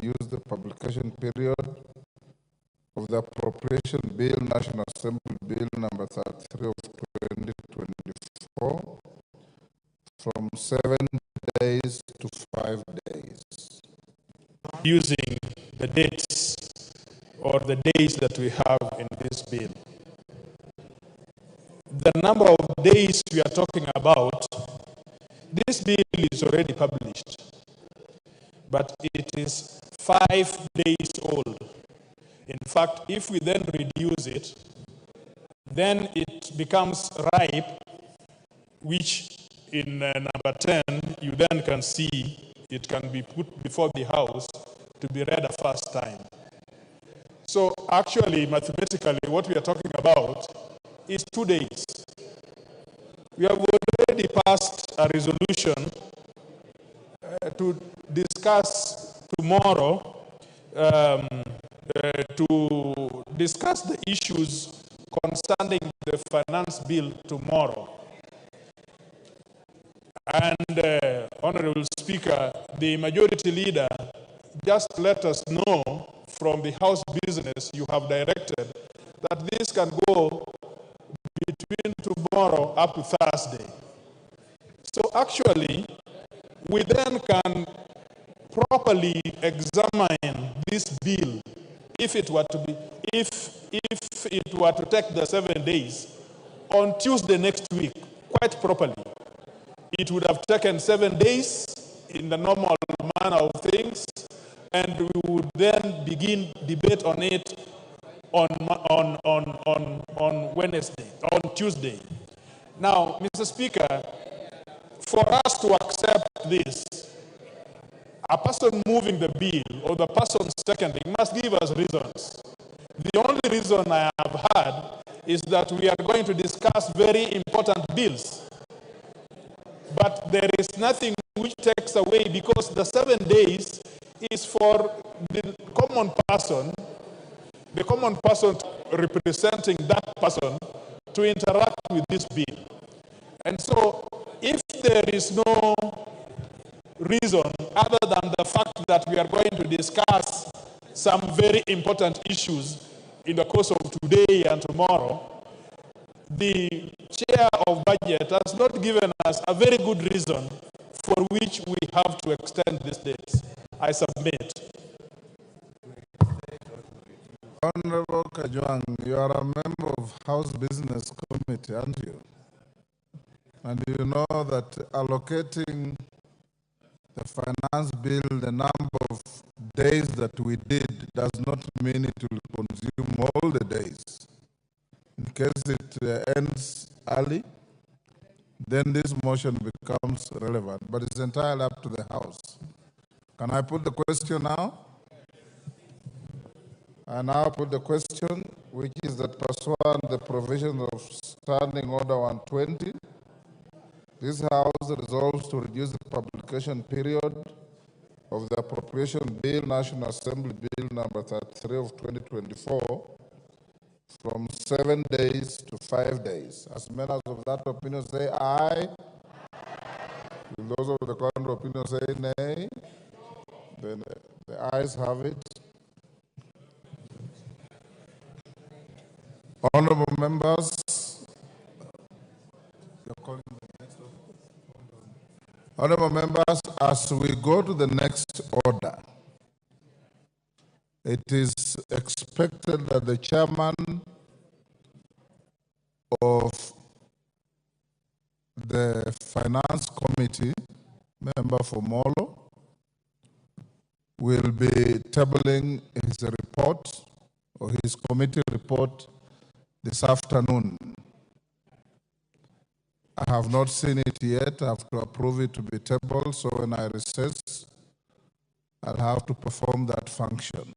Use the publication period of the Appropriation Bill, National Assembly Bill number 33 of 2024 from 7 days to 5 days. Using the dates or the days that we have in this bill. The number of days we are talking about, this bill is already published, but it is 5 days old. In fact, if we then reduce it, then it becomes ripe, which in number 10, you then can see it can be put before the House to be read a first time. So actually, mathematically, what we are talking about is 2 days. We have already passed a resolution to discuss tomorrow, to discuss the issues concerning the finance bill tomorrow. And Honorable Speaker, the majority leader just let us know from the House business you have directed that this can go between tomorrow up to Thursday. So actually, we then can properly examine this bill if it were to be, if it were to take the 7 days on Tuesday next week, quite properly. It would have taken 7 days in the normal manner of things, and we would then begin debate on it on Wednesday, on Tuesday. Now, Mr. Speaker, for us to accept this, a person moving the bill or the person seconding must give us reasons. The only reason I have had is that we are going to discuss very important bills. But there is nothing which takes away, because the 7 days is for the common person representing that person to interact with this bill. And so if there is no reason other than the fact that we are going to discuss some very important issues in the course of today and tomorrow, the chair of budget has not given us a very good reason for which we have to extend this date. I submit. Honorable Kajwang, you are a member of House Business Committee, aren't you? And you know that allocating the finance bill, the number of days that we did, does not mean it will consume all the days. In case it ends early, then this motion becomes relevant, but it's entirely up to the House. Can I put the question now? I now put the question, which is that pursuant the provisions of Standing Order 120, this House resolves to reduce the publication period of the Appropriation Bill, National Assembly Bill number 33 of 2024, from 7 days to 5 days. As members of that opinion say aye. Will those of the contrary opinion say nay? Then the ayes have it. Honorable members, honorable members, as we go to the next order, it is expected that the chairman of the Finance Committee, member for Molo, will be tabling his report or his committee report this afternoon. I have not seen it yet. I have to approve it to be tabled, so when I recess, I'll have to perform that function.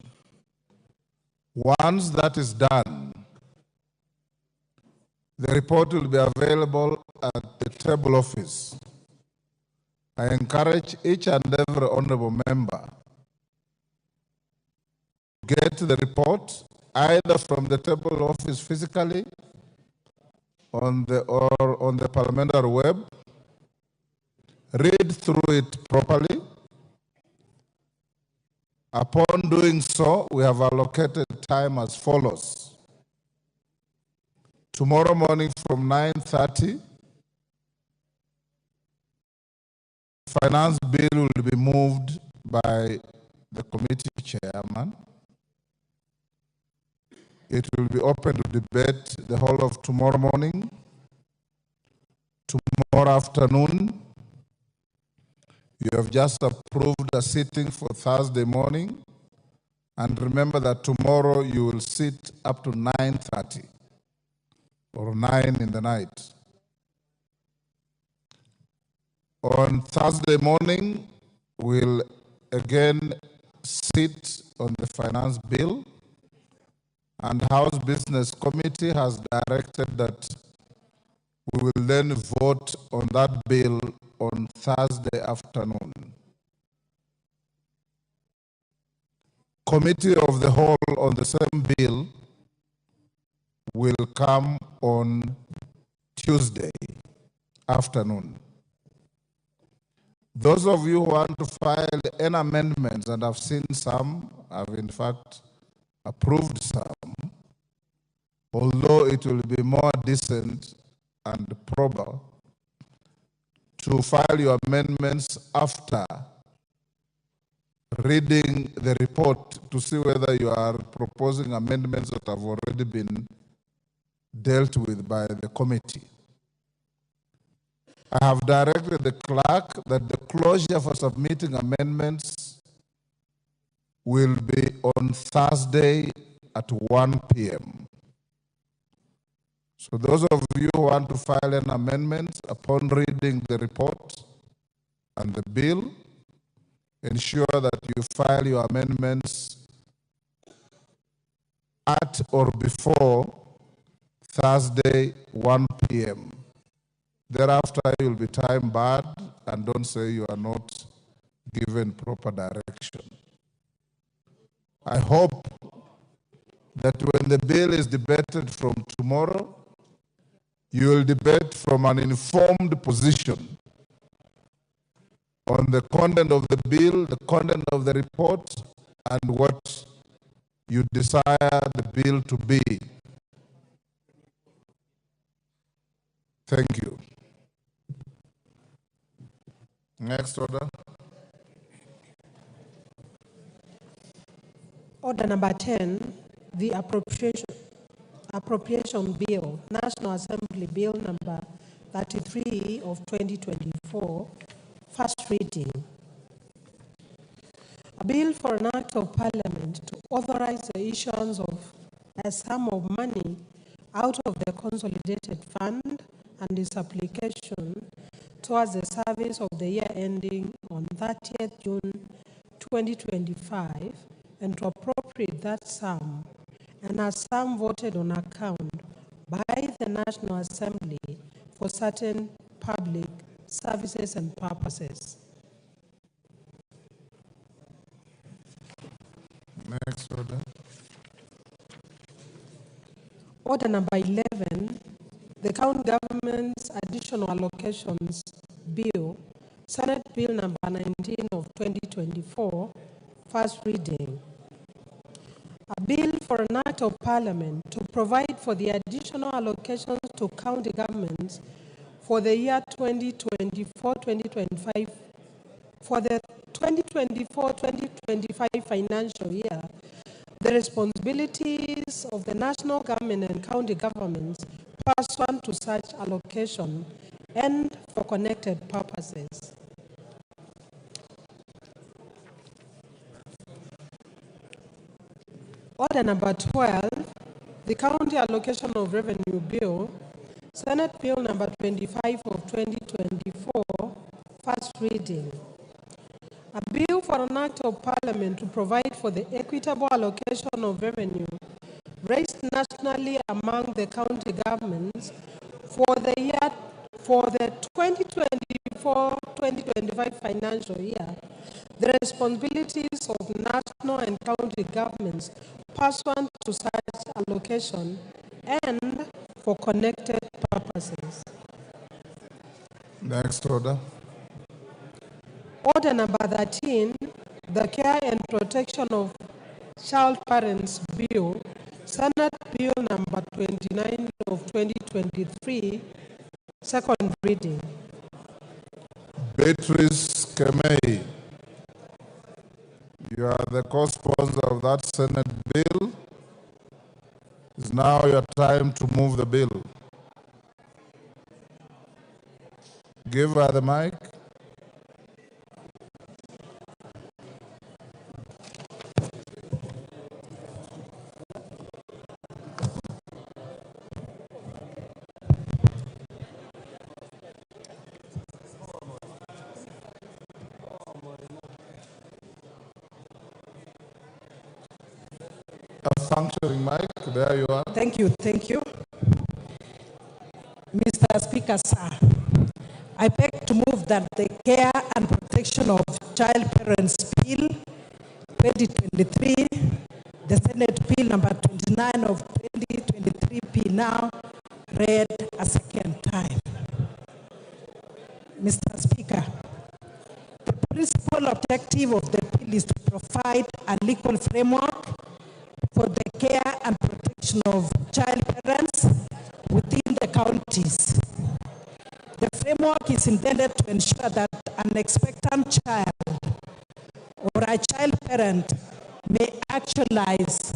Once that is done, the report will be available at the table office. I encourage each and every honorable member to get the report either from the table office physically or on the parliamentary web. Read through it properly. Upon doing so, we have allocated time as follows. Tomorrow morning from 9:30, finance bill will be moved by the committee chairman. It will be open to debate the whole of tomorrow morning. Tomorrow afternoon, you have just approved a sitting for Thursday morning. And remember that tomorrow you will sit up to 9:30 or 9 in the night. On Thursday morning, we'll again sit on the finance bill, and House Business Committee has directed that we will then vote on that bill on Thursday afternoon. Committee of the Whole on the same bill will come on Tuesday afternoon. Those of you who want to file any amendments, and I've seen some, I've in fact approved some, although it will be more decent and proper to file your amendments after reading the report to see whether you are proposing amendments that have already been dealt with by the committee. I have directed the clerk that the closure for submitting amendments will be on Thursday at 1 p.m. So those of you who want to file an amendment upon reading the report and the bill, ensure that you file your amendments at or before Thursday, 1 p.m. Thereafter, you will be time barred, and don't say you are not given proper direction. I hope that when the bill is debated from tomorrow, you will debate from an informed position on the content of the bill, the content of the report, and what you desire the bill to be. Thank you. Next order. Order number 10, the appropriation bill, National Assembly Bill number 33 of 2024, first reading. A bill for an act of parliament to authorize the issuance of a sum of money out of the consolidated fund and its application towards the service of the year ending on 30th June 2025, and to appropriate that sum and a sum voted on account by the National Assembly for certain public services and purposes. Next order. Order number 11, the County Government's Additional Allocations Bill, Senate Bill number 19 of 2024, first reading. A bill for an act of parliament to provide for the additional allocations to county governments for the year 2024-2025, for the 2024-2025 financial year, the responsibilities of the national government and county governments pursuant to such allocation and for connected purposes. Order number 12, the County Allocation of Revenue Bill, Senate Bill number 25 of 2024, first reading. A bill for an act of parliament to provide for the equitable allocation of revenue raised nationally among the county governments for the 2024-2025 2025 financial year, the responsibilities of national and county governments pursuant to such allocation and for connected purposes. Next order. Order number 13, the Care and Protection of Child Parents Bill, Senate Bill number 29 of 2023, second reading. Beatrice Kemei, you are the co-sponsor of that Senate bill. It's now your time to move the bill. Give her the mic. A functioning mic, there you are. Thank you. Mr. Speaker, sir, I beg to move that the Care and Protection of Child Parents Bill 2023, the Senate Bill number 29 of 2023 be now read a second time. Mr. Speaker, the principal objective of the bill is to provide a legal framework for the care and protection of child parents within the counties. The framework is intended to ensure that an expectant child or a child parent may actualize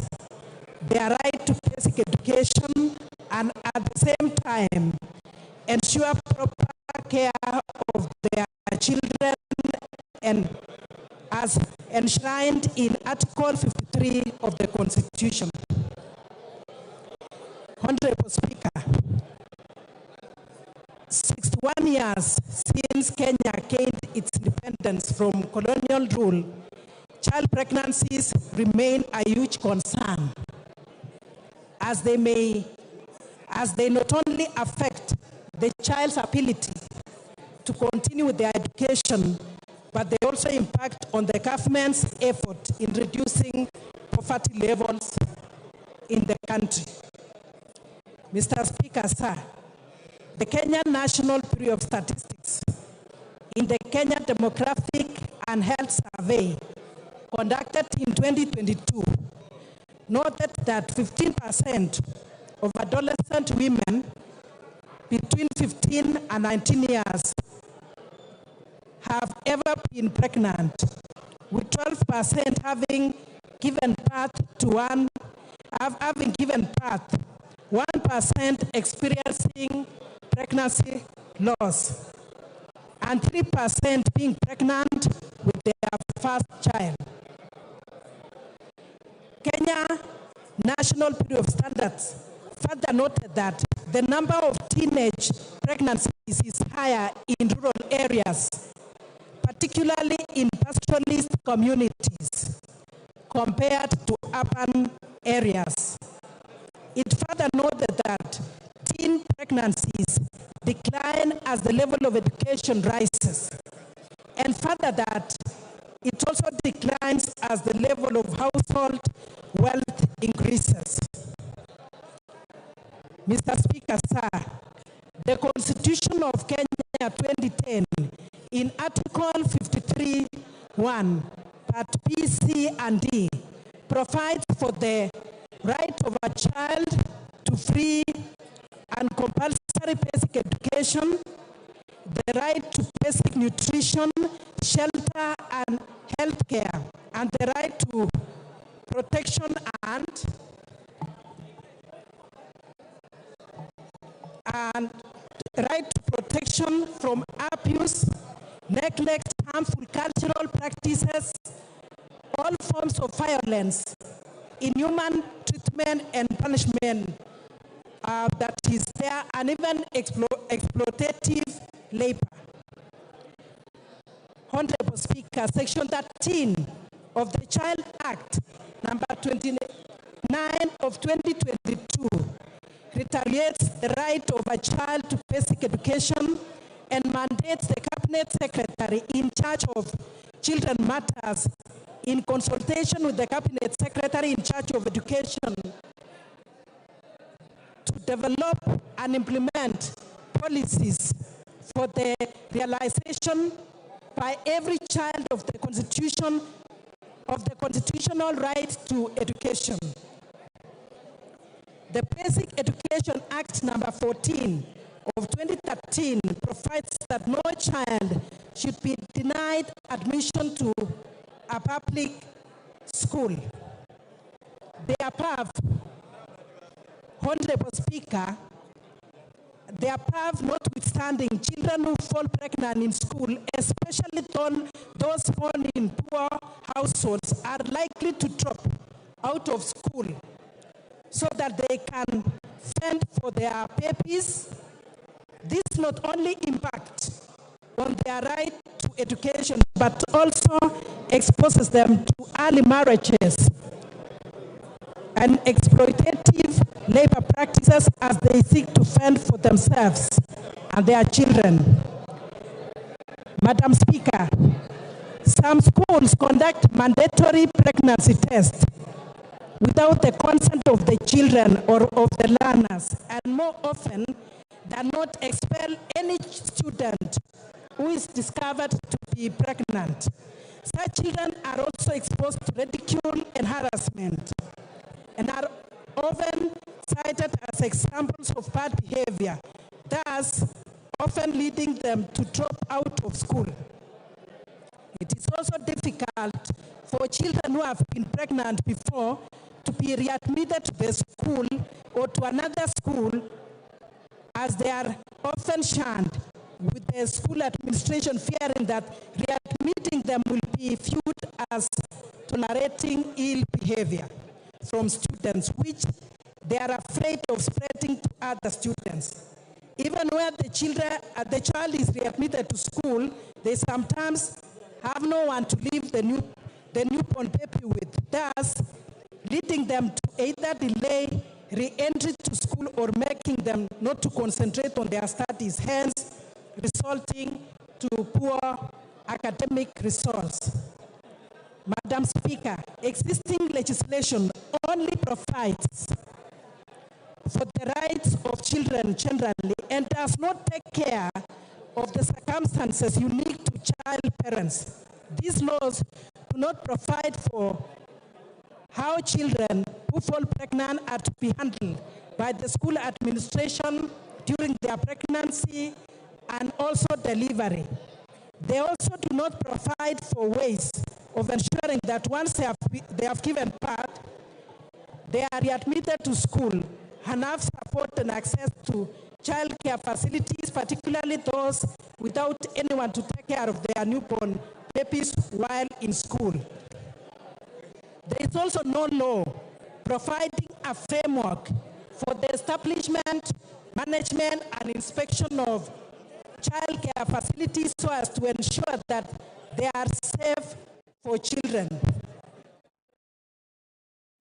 their right to basic education and at the same time ensure proper care of their children and as enshrined in Article 53 of the Constitution. Honorable Speaker, 61 years since Kenya gained its independence from colonial rule, child pregnancies remain a huge concern, as they not only affect the child's ability to continue with their education, but they also impact on the government's effort in reducing poverty levels in the country. Mr. Speaker, sir, the Kenya National Bureau of Statistics, in the Kenya Demographic and Health Survey conducted in 2022, noted that 15% of adolescent women between 15 and 19 years have ever been pregnant, with 12% having given birth to 1% experiencing pregnancy loss, and 3% being pregnant with their first child. Kenya National Bureau of Standards further noted that the number of teenage pregnancies is higher in rural areas, particularly in pastoralist communities, compared to urban areas. It further noted that teen pregnancies decline as the level of education rises, and further that it also declines as the level of household wealth increases. Mr. Speaker, sir, the Constitution of Kenya 2010, in Article 53(1), Part B, C, and D, provides for the right of a child to free and compulsory basic education, the right to basic nutrition, shelter, and health care, and the right to protection and right to protection from abuse, neglect, harmful cultural practices, all forms of violence, inhuman treatment and punishment that is there, and even exploitative labor. Honorable Speaker, Section 13 of the Child Act, number 29 of 2022, retaliates the right of a child to basic education and mandates the Cabinet Secretary in charge of Children Matters, in consultation with the Cabinet Secretary in charge of Education, to develop and implement policies for the realization by every child of the Constitution of the constitutional right to education. The Basic Education Act number 14 of 2013 provides that no child should be denied admission to a public school. The above, Honorable Speaker, the above notwithstanding, children who fall pregnant in school, especially those born in poor households, are likely to drop out of school so that they can fend for their babies. This not only impacts on their right to education, but also exposes them to early marriages and exploitative labor practices as they seek to fend for themselves and their children. Madam Speaker, some schools conduct mandatory pregnancy tests without the consent of the children or of the learners, and more often than not expel any student who is discovered to be pregnant. Such children are also exposed to ridicule and harassment, and are often cited as examples of bad behavior, thus often leading them to drop out of school. It is also difficult for children who have been pregnant before to be readmitted to the school or to another school, as they are often shunned, with the school administration fearing that readmitting them will be viewed as tolerating ill behavior from students, which they are afraid of spreading to other students. Even where the child is readmitted to school, they sometimes have no one to leave the newborn baby with, thus leading them to either delay re-entry to school or making them not to concentrate on their studies, hence resulting to poor academic results. Madam Speaker, existing legislation only provides for the rights of children generally and does not take care of the circumstances unique to child parents. These laws do not provide for how children who fall pregnant are to be handled by the school administration during their pregnancy and also delivery. They also do not provide for ways of ensuring that once they have given birth, they are readmitted to school and have support and access to child care facilities, particularly those without anyone to take care of their newborn babies while in school. There is also no law providing a framework for the establishment, management, and inspection of child care facilities so as to ensure that they are safe for children.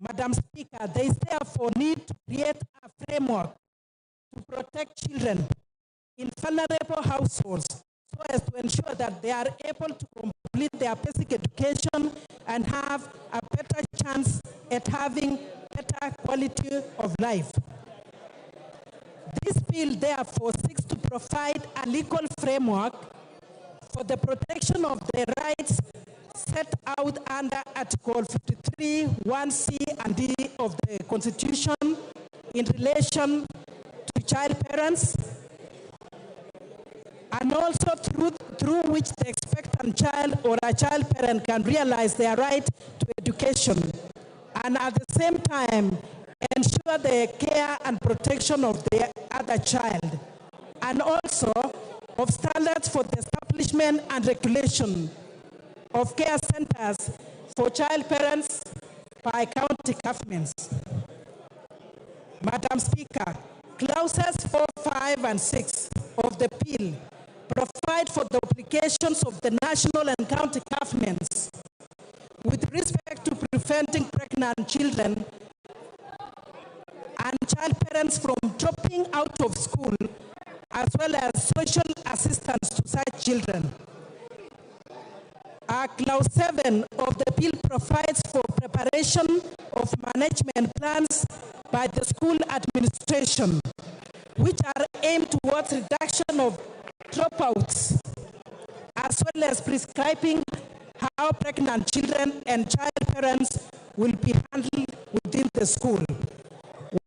Madam Speaker, there is therefore need to create a framework to protect children in vulnerable households so as to ensure that they are able to complete their basic education and have a better chance at having better quality of life. This bill therefore seeks to provide a legal framework for the protection of the rights set out under Article 53, 1C and D of the Constitution in relation to child parents, and also through which the expectant child or a child parent can realize their right to education, and at the same time ensure the care and protection of the other child, and also of standards for the establishment and regulation of care centers for child parents by county governments. Madam Speaker, clauses 4, 5, and 6 of the bill provide for the obligations of the national and county governments with respect to preventing pregnant children and child parents from dropping out of school as well as social assistance to such children. Clause 7 of the bill provides for preparation of management plans by the school administration, which are aimed towards reduction of dropouts, as well as prescribing how pregnant children and child parents will be handled within the school.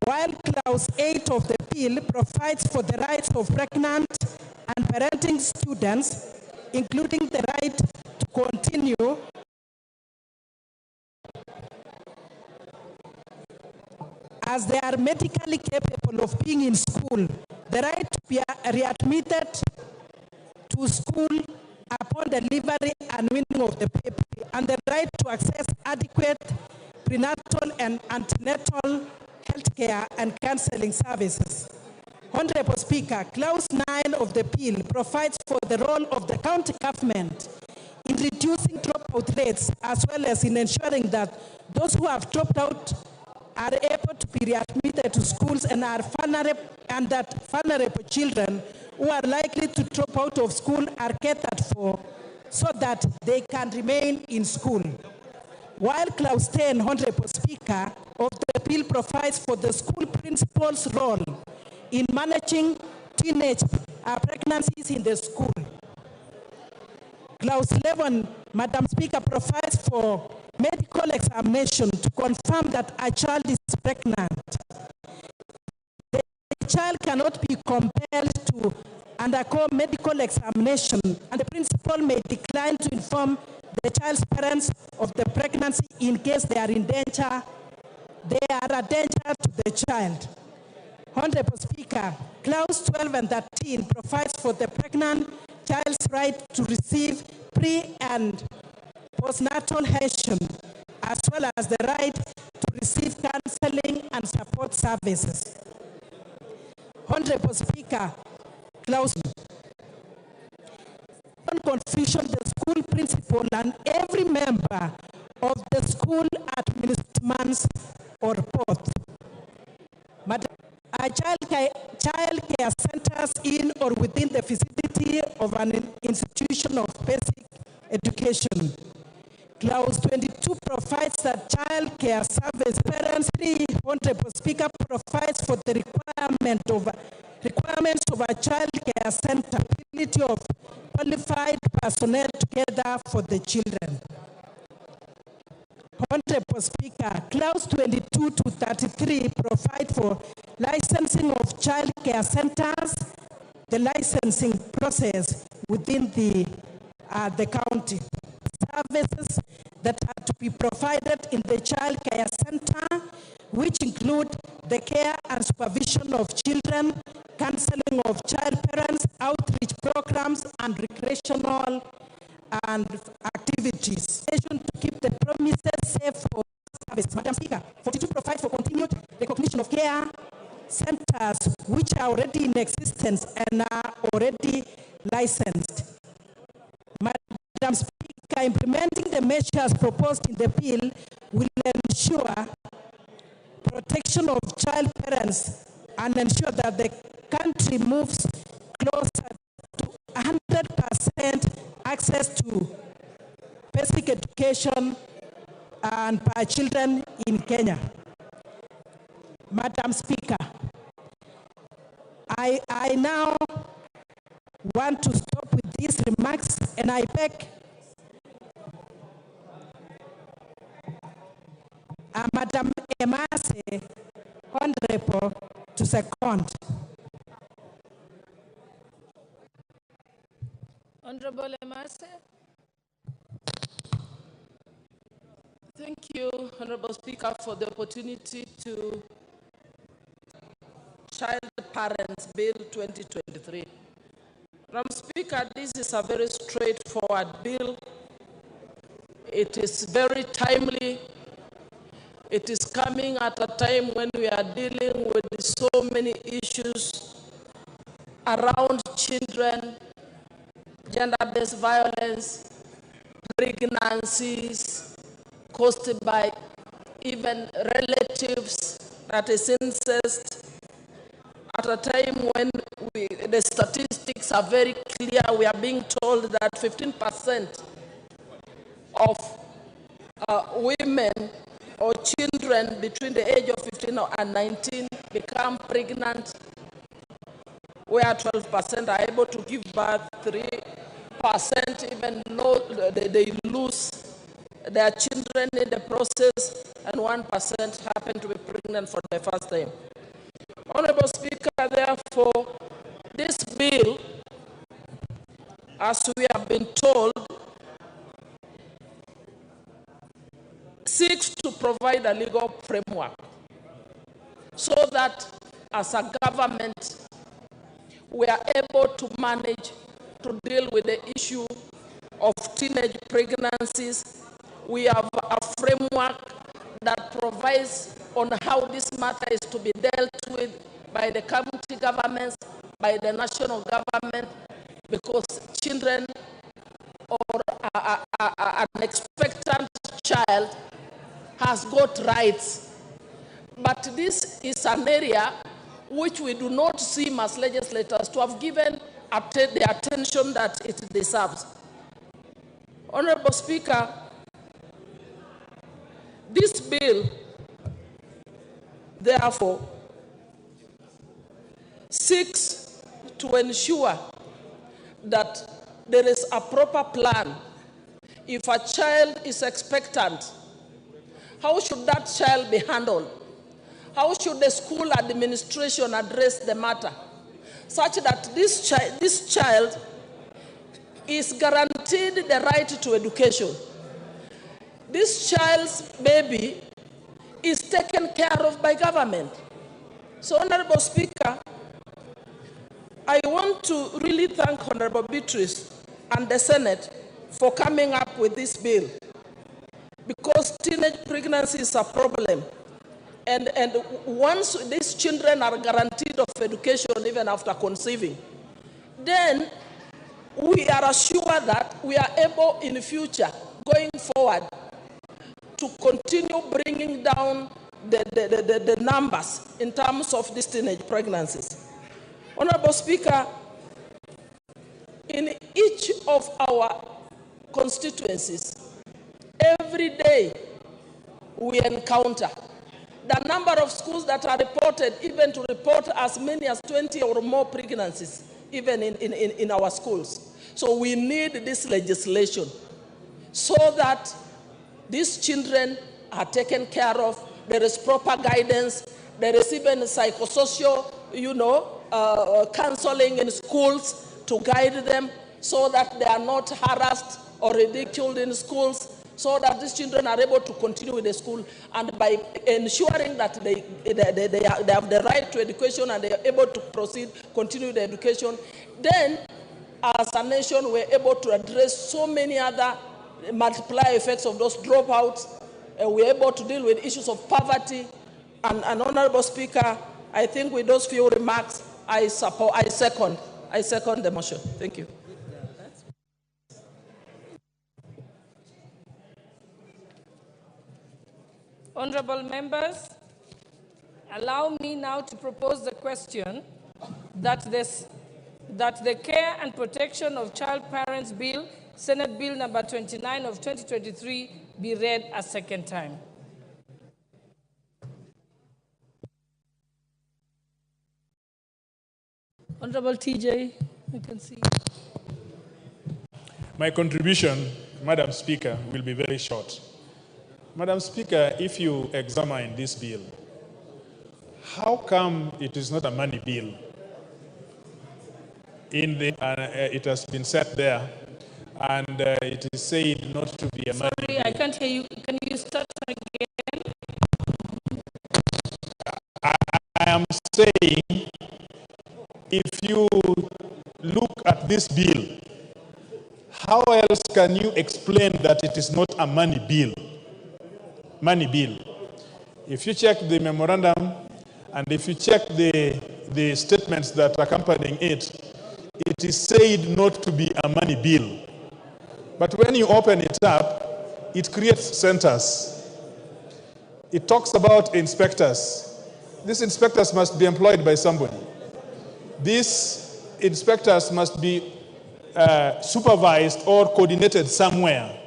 While Clause 8 of the bill provides for the rights of pregnant and parenting students, including the right to continue as they are medically capable of being in school, the right to be readmitted to school upon delivery and winning of the baby, and the right to access adequate prenatal and antenatal health care and counseling services. Honorable Speaker, Clause 9 of the bill provides for the role of the county government in reducing dropout rates, as well as in ensuring that those who have dropped out are able to be readmitted to schools and that vulnerable children who are likely to drop out of school are catered for so that they can remain in school. While Clause 10, Honorable Speaker, of the bill provides for the school principal's role in managing teenage pregnancies in the school. Clause 11, Madam Speaker, provides for medical examination to confirm that a child is pregnant. The child cannot be compelled to undergo medical examination, and the principal may decline to inform the child's parents of the pregnancy in case they are a danger to the child. Honorable Speaker, Clause 12 and 13 provides for the pregnant child's right to receive pre- and postnatal attention, as well as the right to receive counseling and support services. Honorable Speaker, Clause on confusion, the school principal and every member of the school administration or both. Child care centers in or within the vicinity of an institution of basic education. Clause 22 provides that child care service parents. Honorable Speaker, provides for the requirements of a child care center, ability of qualified personnel together for the children. Honorable Speaker, Clause 22 to 33 provide for licensing of child care centers, the licensing process within the county. Services that are to be provided in the child care center, which include the care and supervision of children, counseling of child parents, outreach programs, and recreational and activities. To keep the promises safe for service. Madam Speaker, 42 provides for continued recognition of care centers which are already in existence and are already licensed. Madam Speaker, implementing the measures proposed in the bill will ensure protection of child parents and ensure that the country moves closer to 100% access to basic education and by children in Kenya. Madam Speaker, I now want to stop with these remarks, and I beg Madam Emase, Honorable, to second. Honorable Emase. Thank you, Honorable Speaker, for the opportunity to Child Parents Bill 2023. Madam Speaker, this is a very straightforward bill. It is very timely. It is coming at a time when we are dealing with so many issues around children, gender-based violence, pregnancies caused by even relatives, that is incest, at a time when the statistics are very clear. We are being told that 15% of women or children between the age of 15 and 19 become pregnant, where 12% are able to give birth, 3% even they lose their children in the process, and 1% happen to be pregnant for the first time. Honorable Speaker, therefore, this bill, as we have been told, seeks to provide a legal framework so that as a government, we are able to manage to deal with the issue of teenage pregnancies. We have a framework that provides on how this matter is to be dealt with by the county governments, by the national government, because children or an expectant child has got rights. But this is an area which we do not seem as legislators to have given the attention that it deserves. Honorable Speaker, this bill, therefore, seeks to ensure that there is a proper plan. If a child is expectant, how should that child be handled? How should the school administration address the matter such that this child is guaranteed the right to education? This child's baby is taken care of by government. So, Honorable Speaker, I want to really thank Honorable Beatrice and the Senate for coming up with this bill, because teenage pregnancy is a problem. And once these children are guaranteed of education even after conceiving, then we are assured that we are able in the future, going forward, to continue bringing down the numbers in terms of these teenage pregnancies. Honorable Speaker, in each of our constituencies, every day we encounter the number of schools that are reported, even to report as many as 20 or more pregnancies, even in our schools. So we need this legislation so that these children are taken care of. There is proper guidance. There is even psychosocial, counseling in schools to guide them so that they are not harassed or ridiculed in schools, so that these children are able to continue with the school, and by ensuring that they have the right to education and they are able to continue the education, then as a nation we're able to address so many other multiplier effects of those dropouts. We're able to deal with issues of poverty. And Honorable Speaker, I think with those few remarks, I second the motion. Thank you. Honorable members, allow me now to propose the question that the Care and Protection of Child Parents Bill, Senate Bill number 29 of 2023, be read a second time. Honorable TJ, you can see. My contribution, Madam Speaker, will be very short. Madam Speaker, if you examine this bill, how come it is not a money bill? It has been set there, and it is said not to be a money bill. Sorry, I can't hear you. Can you start again? I am saying, if you look at this bill, how else can you explain that it is not a money bill? Money bill. If you check the memorandum and if you check the statements that are accompanying it, it is said not to be a money bill. But when you open it up, it creates centers. It talks about inspectors. These inspectors must be employed by somebody. these inspectors must be supervised or coordinated somewhere.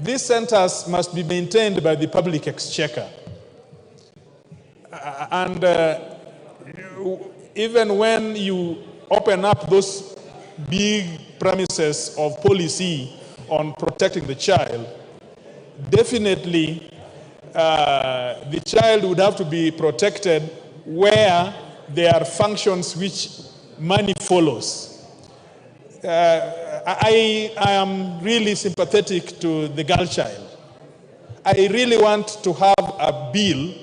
These centers must be maintained by the public exchequer. And even when you open up those big premises of policy on protecting the child, definitely the child would have to be protected where there are functions which money follows. I am really sympathetic to the girl child. I really want to have a bill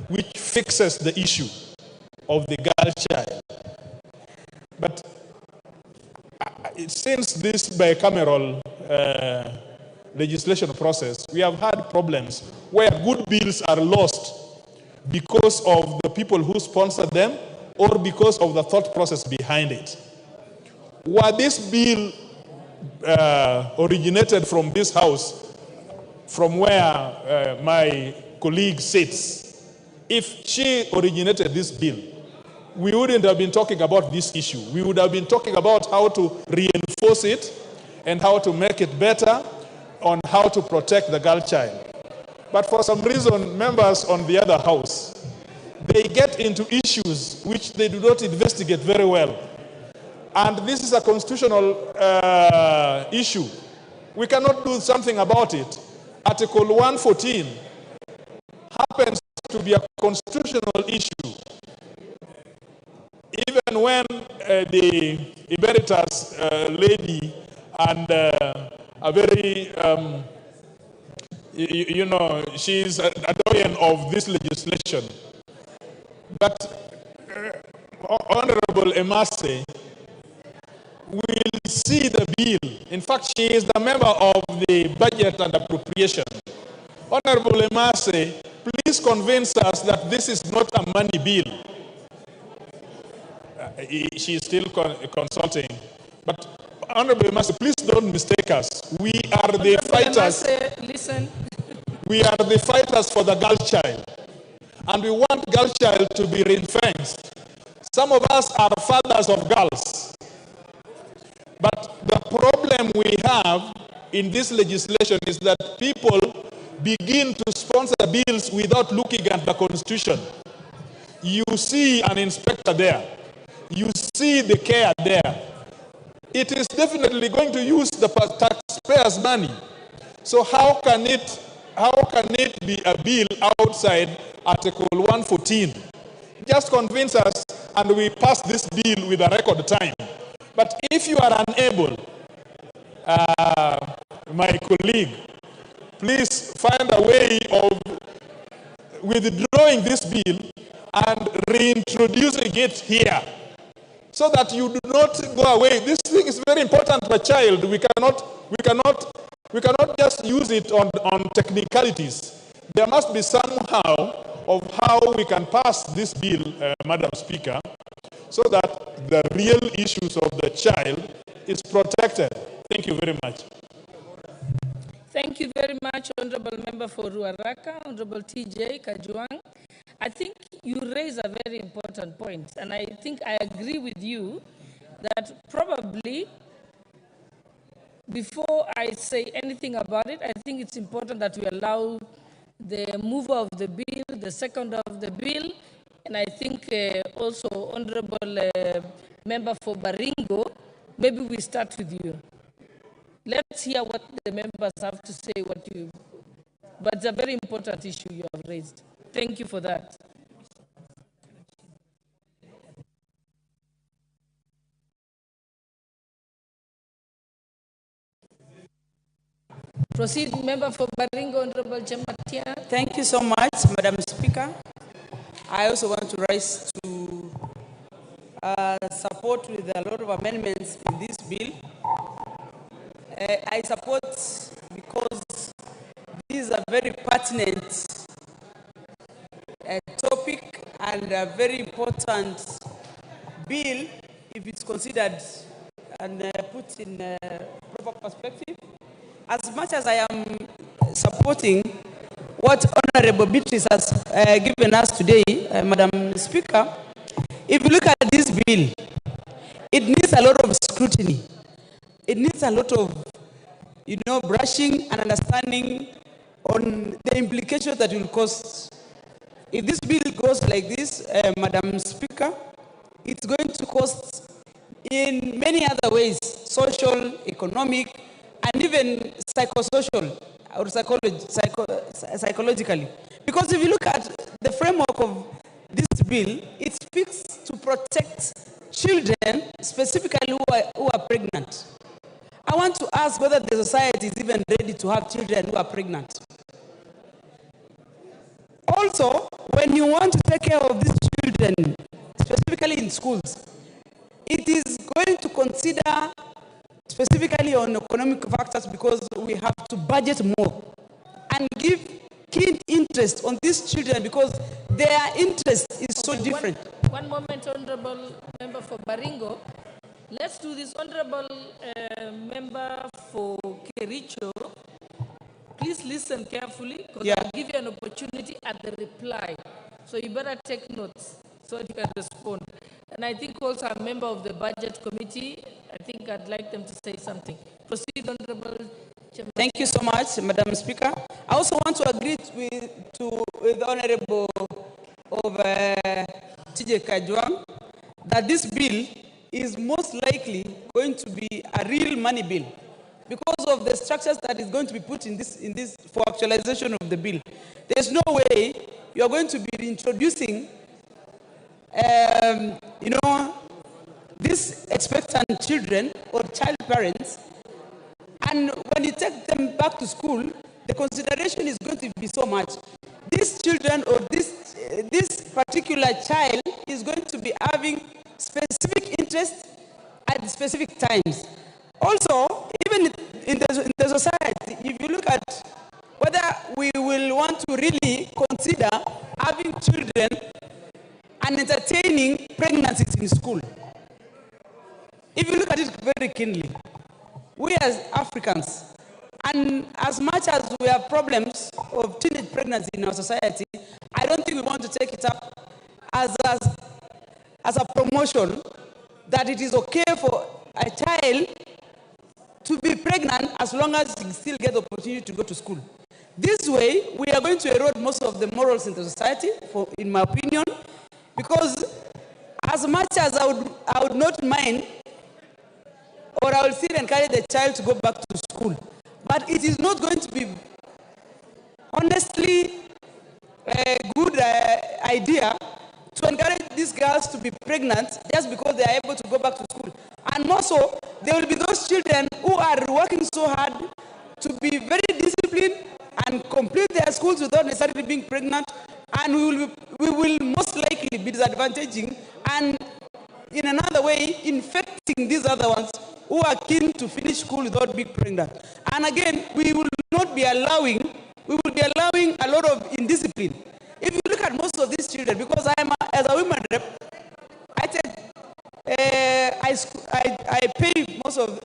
which fixes the issue of the girl child. But since this bicameral legislation process, we have had problems where good bills are lost because of the people who sponsor them or because of the thought process behind it. Were this bill originated from this house, from where my colleague sits, if she originated this bill, we wouldn't have been talking about this issue. We would have been talking about how to reinforce it and how to make it better on how to protect the girl child. But for some reason, members on the other house, they get into issues which they do not investigate very well. And this is a constitutional issue. We cannot do something about it. Article 114 happens to be a constitutional issue. Even when the emeritus lady and a very, she's a doyen of this legislation. But Honorable Emase will see the bill. In fact, she is the member of the Budget and Appropriation. Honorable Emase, please convince us that this is not a money bill. She is still consulting. But Honorable Emase, please don't mistake us. We are the fighters. Emase, listen. We are the fighters for the girl child. And we want girl child to be ring-fenced. Some of us are fathers of girls. But the problem we have in this legislation is that people begin to sponsor bills without looking at the Constitution. You see an inspector there. You see the care there. It is definitely going to use the taxpayers' money. So how can it be a bill outside Article 114? Just convince us and we pass this bill with a record time. But if you are unable, my colleague, please find a way of withdrawing this bill and reintroducing it here so that you do not go away. This thing is very important for a child. We cannot just use it on technicalities. There must be somehow of how we can pass this bill, Madam Speaker, so that the real issues of the child is protected. Thank you very much. Thank you very much, Honorable Member for Ruaraka, Honorable TJ Kajuang. I think you raise a very important point, and I think I agree with you that probably before I say anything about it, I think it's important that we allow the mover of the bill, the seconder of the bill, and I think also Honorable Member for Baringo, maybe we start with you. Let's hear what the members have to say, but it's a very important issue you have raised. Thank you for that. Proceed, Member for Baringo, Honorable Jematia. Thank you so much, Madam Speaker. I also want to rise to support with a lot of amendments in this bill. I support because this is a very pertinent topic and a very important bill if it's considered and put in a proper perspective. As much as I am supporting what Honorable Beatrice has given us today, Madam Speaker, if you look at this bill, it needs a lot of scrutiny. It needs a lot of, brushing and understanding on the implications that it will cause. If this bill goes like this, Madam Speaker, it's going to cost in many other ways, social, economic, and even psychosocial or psychologically. Because if you look at the framework of this bill, it speaks to protect children, specifically who are pregnant. I want to ask whether the society is even ready to have children who are pregnant. Also, when you want to take care of these children, specifically in schools, it is going to consider specifically on economic factors because we have to budget more and give keen interest on these children because their interest is so different. One moment, Honorable Member for Baringo. Let's do this. Honorable Member for Kericho, please listen carefully because I'll give you an opportunity at the reply. So you better take notes so you can respond. And I think also a member of the Budget Committee, I think I'd like them to say something. Proceed, Honorable Chairman. Thank you so much, Madam Speaker. I also want to agree with the Honorable of TJ Kajwang that this bill is most likely going to be a real money bill because of the structures that is going to be put in this for actualization of the bill. There's no way you are going to be introducing these expectant children or child parents, and when you take them back to school, the consideration is going to be so much. These children or this particular child is going to be having specific interest at specific times. Also, even in the society, if you look at whether we will want to really consider having children and entertaining pregnancies in school. If you look at it very keenly, we as Africans, and as much as we have problems of teenage pregnancy in our society, I don't think we want to take it up as a promotion that it is okay for a child to be pregnant as long as he still get the opportunity to go to school. This way, we are going to erode most of the morals in the society, in my opinion, because as much as I would not mind, or I will still encourage the child to go back to school, but it is not going to be, honestly, a good idea to encourage these girls to be pregnant just because they are able to go back to school. And also, there will be those children who are working so hard to be very disciplined and complete their schools without necessarily being pregnant, and we will most likely be disadvantaging and in another way infecting these other ones who are keen to finish school without being pregnant. And again, we will be allowing a lot of indiscipline. If you look at most of these children, because as a women rep, I pay most of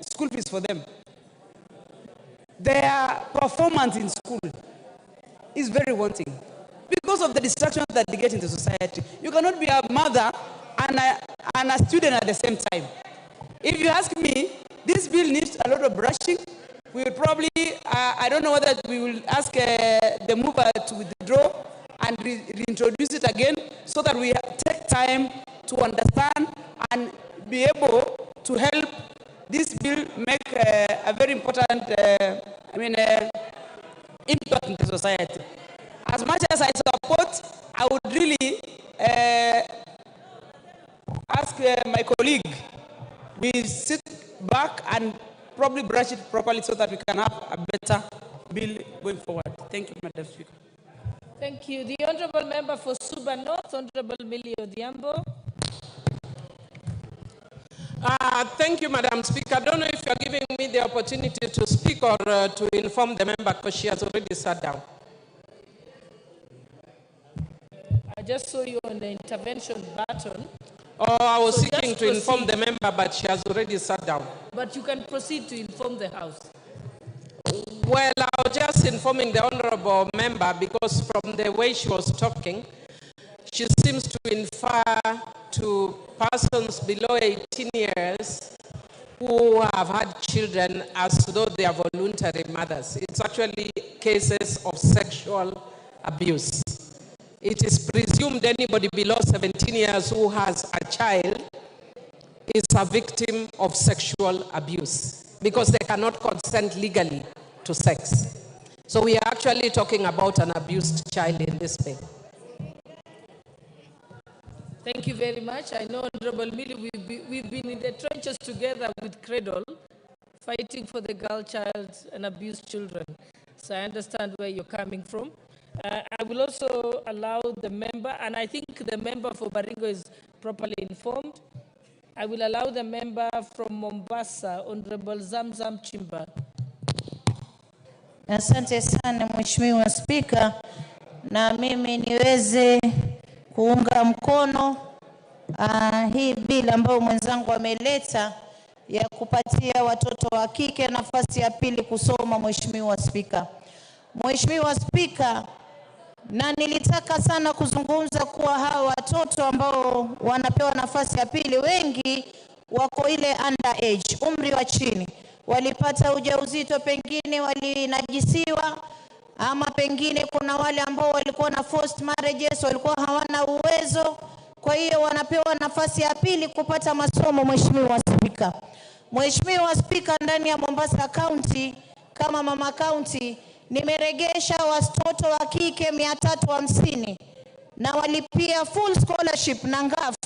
school fees for them. Their performance in school is very wanting because of the distractions that they get into society. You cannot be a mother and a student at the same time. If you ask me, this bill needs a lot of brushing. We will probably, I don't know whether we will ask the mover to withdraw and reintroduce it again so that we take time to understand and be able to help this bill make a very important impact in the society. As much as I support, I would really ask my colleague, we sit back and probably brush it properly so that we can have a better bill going forward. Thank you, Madam Speaker. Thank you. The Honourable Member for Suba North, Honourable Millie Odhiambo. Thank you, Madam Speaker. I don't know if you're giving me the opportunity to speak or to inform the member because she has already sat down. I just saw you on the intervention button. Oh, I was So seeking to inform the member, but she has already sat down. But you can proceed to inform the House. Well, I was just informing the honorable member because from the way she was talking, she seems to infer to persons below 18 years who have had children as though they are voluntary mothers. It's actually cases of sexual abuse. It is presumed anybody below 17 years who has a child is a victim of sexual abuse because they cannot consent legally to sex. So we are actually talking about an abused child in this way. Thank you very much. I know, Honorable Millie, we've been in the trenches together with Cradle, fighting for the girl child and abused children. So I understand where you're coming from. I will also allow the member, and I think the member for Baringo is properly informed. I will allow the member from Mombasa, Honorable Zamzam Chimba. Asante sana Mheshimiwa Spika, na mimi niweze kuunga mkono hii bila ambayo mwenzangu ameleta ya kupatia watoto wa kike nafasi ya pili kusoma. Mheshimiwa Spika, Mheshimiwa Spika, na nilitaka sana kuzungumza kuwa hawa watoto ambao wanapewa nafasi ya pili wengi wako ile underage, umri wa chini. Walipata ujauzito, pengine walinajisiwa, ama pengine kuna wale ambao walikuwa na forced marriages, walikuwa hawana uwezo. Kwa hiyo wanapewa nafasi ya pili kupata masomo. Mheshimiwa Spika, Mheshimiwa Spika, ndani ya Mombasa County kama mama county nimeregesha watoto wa kike 350 na walipia full scholarship na ngafu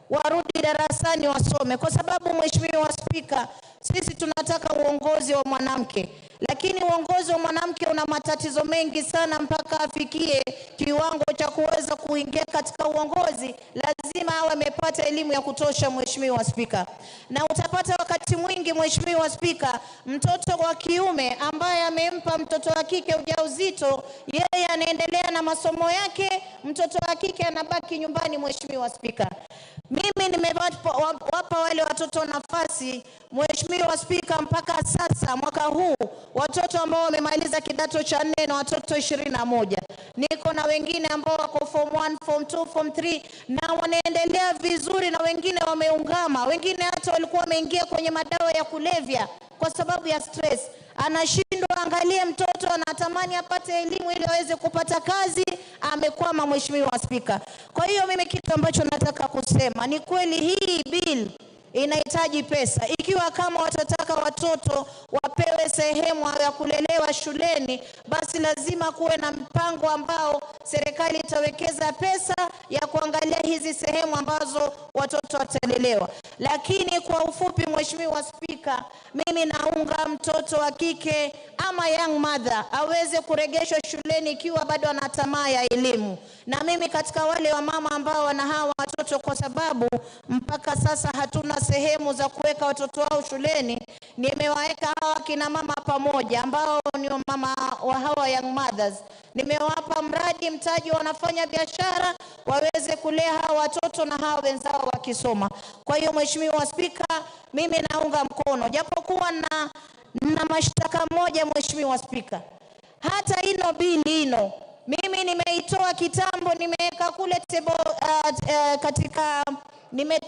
warudi darasani wasome, kwa sababu Mheshimiwa Spika, sisi tunataka uongozi wa mwanamke, lakini uongozi wa mwanamke una matatizo mengi sana. Mpaka afikie kiwango cha kuweza kuingia katika uongozi, lazima awe amepata elimu ya kutosha. Mheshimiwa Spika, na utapata wakati mwingi Mheshimiwa Spika, mtoto wa kiume ambaye amempa mtoto wa kike ujauzito, yeye anaendelea na masomo yake, mtoto wa kike anabaki nyumbani. Mheshimiwa Spika, mimi nimewapa wale watoto nafasi. Mheshimiwa Spika, mpaka sasa mwaka huu watoto ambao wamemaliza kidato cha 4 na watoto 21. Niko na wengine ambao wako form 1, form 2, form 3 na wanaendelea vizuri, na wengine wameungama, wengine hata walikuwa wameingia kwenye madawa ya kulevya kwa sababu ya stress. Anashindwa, angalie mtoto anatamani apate elimu ili aweze kupata kazi, amekwama. Mheshimiwa Spika, kwa hiyo mimi kitu ambacho nataka kusema ni kweli hii bill inahitaji pesa. Ikiwa kama watataka watoto wapewe sehemu ya kulelewa shuleni, basi lazima kuwe na mpango ambao serikali itawekeza pesa ya kuangalia hizi sehemu ambazo watoto watalelewa. Lakini kwa ufupi Mheshimiwa Spika, mimi naunga mtoto wa kike ama young mother aweze kuregeshwa shuleni ikiwa bado ana tamaa ya elimu. Na mimi katika wale wa mama ambao wana hawa watoto, kwa sababu mpaka sasa hatuna sehemu za kuweka watoto wao shuleni, nimewaweka hawa kina mama pamoja ambao ni mama wa hawa young mothers. Nimewapa mradi mtaji, wanafanya biashara waweze kulea hawa watoto na hawa wenzao wakisoma. Kwa hiyo Mheshimiwa Spika, mimi naunga mkono, japokuwa na mashtaka moja Mheshimiwa Spika. Hata ino bili ino mimi nimeitoa kitambo, nimeweka kule katika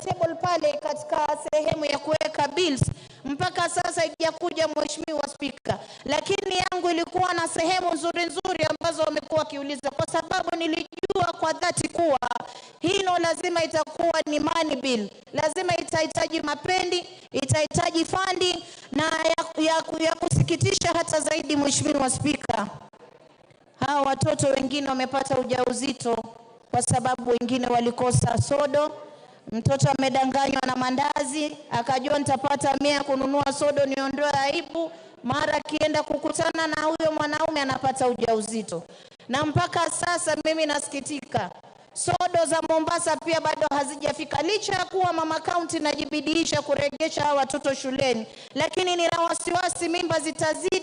table pale katika sehemu ya kuweka bills, mpaka sasa haijakuja Mheshimiwa Spika. Lakini yangu ilikuwa na sehemu nzuri ambazo wamekuwa kiuliza, kwa sababu nilijua kwa dhati kuwa hino lazima itakuwa ni money bill, lazima itahitaji mapendi, itahitaji funding, na ya kusikitisha hata zaidi Mheshimiwa Spika, hawa watoto wengine wamepata ujauzito kwa sababu wengine walikosa sodo. Mtoto amedanganywa na mandazi, akajua nitapata 100 kununua sodo niondoe aibu, mara akienda kukutana na huyo mwanaume anapata ujauzito. Na mpaka sasa mimi nasikitika, sodo za Mombasa pia bado hazijafika, licha ya kuwa mama county najibidiisha kuregesha hawa watoto shuleni, lakini nina wasiwasi mimba zitazidi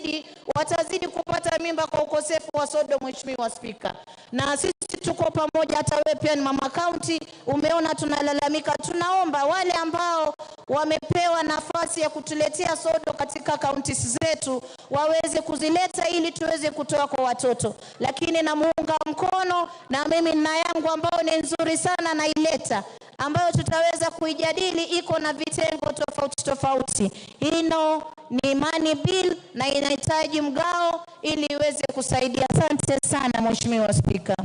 watazidi kupata mimba kwa ukosefu wa sodo, Mheshimiwa Spika. Na sisi tuko pamoja, hata wewe pia ni mama county, umeona tunalalamika. Tunaomba wale ambao wamepewa nafasi ya kutuletea sodo katika kaunti zetu waweze kuzileta ili tuweze kutoa kwa watoto. Lakini namuunga mkono, na mimi nina yangu ambao ni nzuri sana naileta, ambayo tutaweza kuijadili, iko na vitengo tofauti tofauti. Hino ni money bill na inahitaji mgao ili iweze kusaidia. Asante sana Mheshimiwa Spika.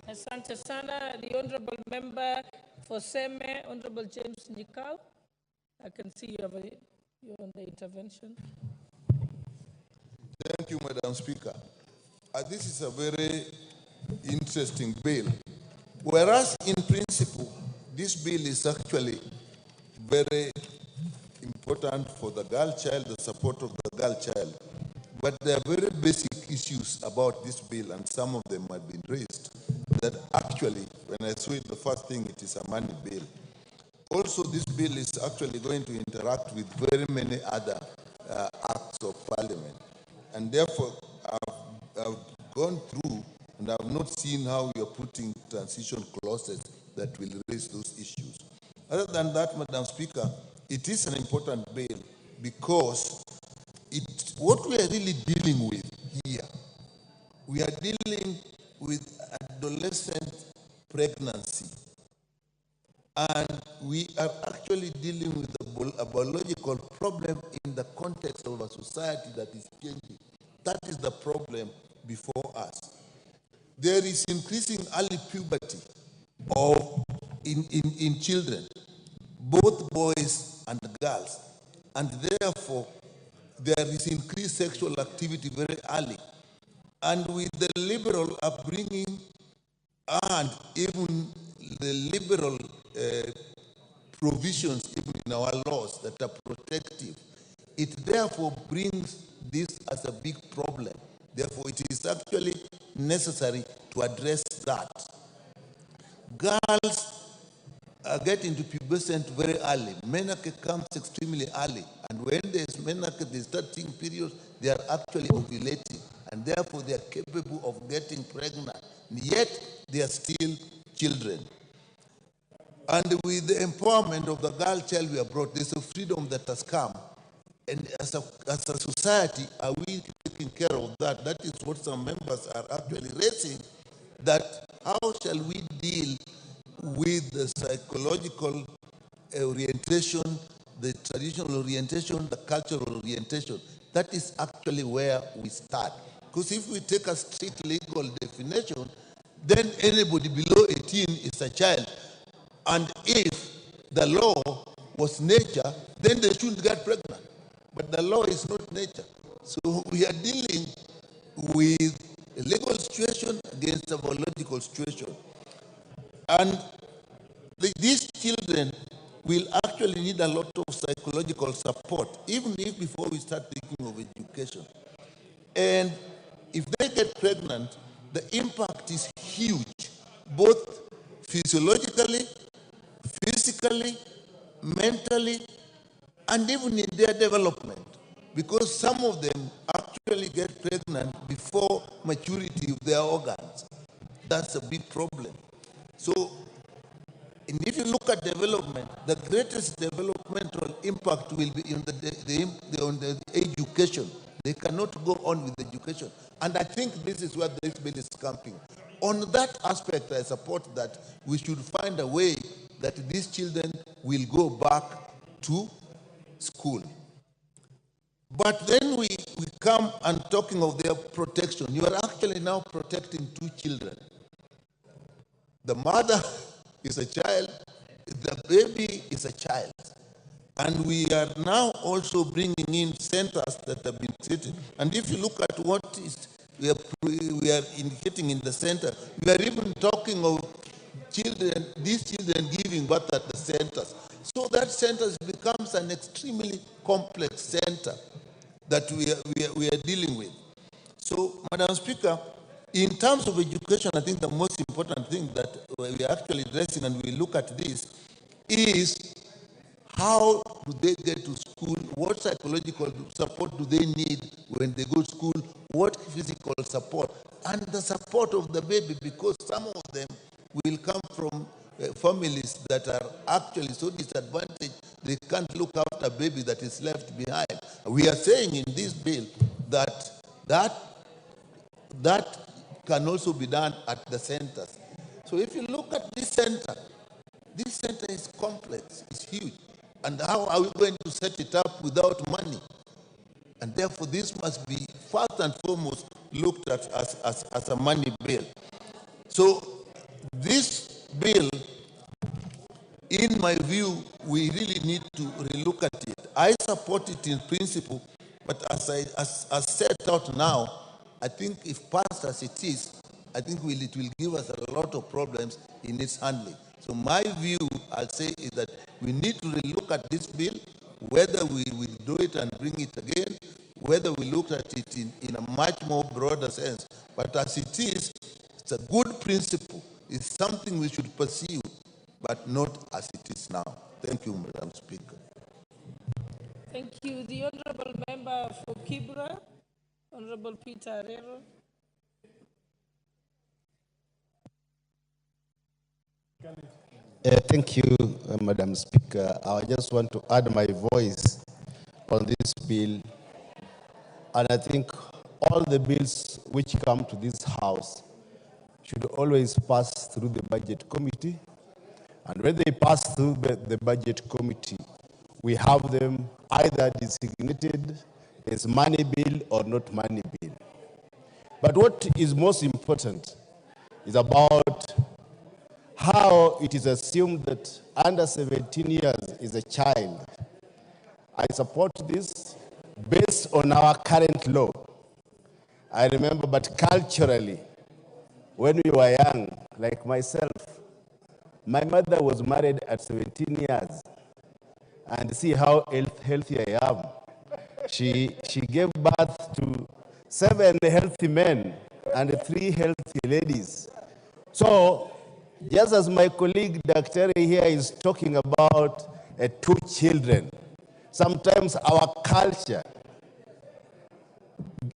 Asante sana. The Honorable Member for Seme, Honorable James Nikal. I can see you on the intervention. Thank you, Madam Speaker. This is a very interesting bill. Whereas in principle, this bill is actually very important for the girl child, the support of the girl child. But there are very basic issues about this bill, and some of them have been raised, that actually, when I saw it, the first thing, it is a money bill. Also, this bill is actually going to interact with very many other acts of parliament. And therefore, I've gone through and I've not seen how you're putting transition clauses that will raise those issues. Other than that, Madam Speaker, it is an important bill because what we are really dealing with here, we are dealing with adolescent pregnancy. And we are actually dealing with a biological problem in the context of a society that is changing. That is the problem before us. There is increasing early puberty in children, both boys and girls. And therefore, there is increased sexual activity very early. And with the liberal upbringing and even the liberal provisions even in our laws that are protective, it therefore brings this as a big problem. Therefore, it is actually necessary to address that. Girls get into pubescent very early. Menarche comes extremely early. And when there's menarche, they start seeing periods, they are actually ovulating. And therefore, they are capable of getting pregnant. Yet, they are still children. And with the empowerment of the girl child we have brought, there's a freedom that has come. And as a society, are we taking care of that? That is what some members are actually raising, that how shall we deal with the psychological orientation, the traditional orientation, the cultural orientation. That is actually where we start. Because if we take a strict legal definition, then anybody below 18 is a child. And if the law was nature, then they shouldn't get pregnant. But the law is not nature. So we are dealing with a legal situation against a biological situation. And these children will actually need a lot of psychological support, even if before we start thinking of education. And if they get pregnant, the impact is huge, both physiologically, physically, mentally, and even in their development. Because some of them actually get pregnant before maturity of their organs. That's a big problem. So, and if you look at development, the greatest developmental impact will be on the education. They cannot go on with education. And I think this is where this bill is camping. On that aspect, I support that we should find a way that these children will go back to school. But then we come and talking of their protection. You are actually now protecting two children. The mother is a child, the baby is a child. And we are now also bringing in centers that have been created. And if you look at what we are indicating in the center, we are even talking of children, these children giving birth at the centers. So that center becomes an extremely complex center that we are dealing with. So, Madam Speaker, in terms of education, I think the most important thing that we are actually addressing, and we look at this, is how do they get to school? What psychological support do they need when they go to school? What physical support? And the support of the baby, because some of them will come from families that are actually so disadvantaged, they can't look after a baby that is left behind. We are saying in this bill that can also be done at the centers. So if you look at this center is complex, it's huge. And how are we going to set it up without money? And therefore this must be first and foremost looked at as a money bill. So this bill, in my view, we really need to relook at it. I support it in principle, but as set out now, I think if passed as it is, I think it will give us a lot of problems in its handling. So my view, I'll say, is that we need to relook at this bill, whether we will do it and bring it again, whether we look at it in a much more broader sense. But as it is, it's a good principle. It's something we should pursue, but not as it is now. Thank you, Madam Speaker. Thank you. The Honorable Member for Kibra, Honorable Peter Arero. Thank you, Madam Speaker. I just want to add my voice on this bill. And I think all the bills which come to this House should always pass through the Budget Committee. And when they pass through the Budget Committee, we have them either designated as money bill or not money bill. But what is most important is about how it is assumed that under 17 years is a child. I support this based on our current law. I remember, but culturally, when we were young, like myself, my mother was married at 17 years. And see how healthy I am. She gave birth to 7 healthy men and 3 healthy ladies. So, just as my colleague Dr. here is talking about 2 children, sometimes our culture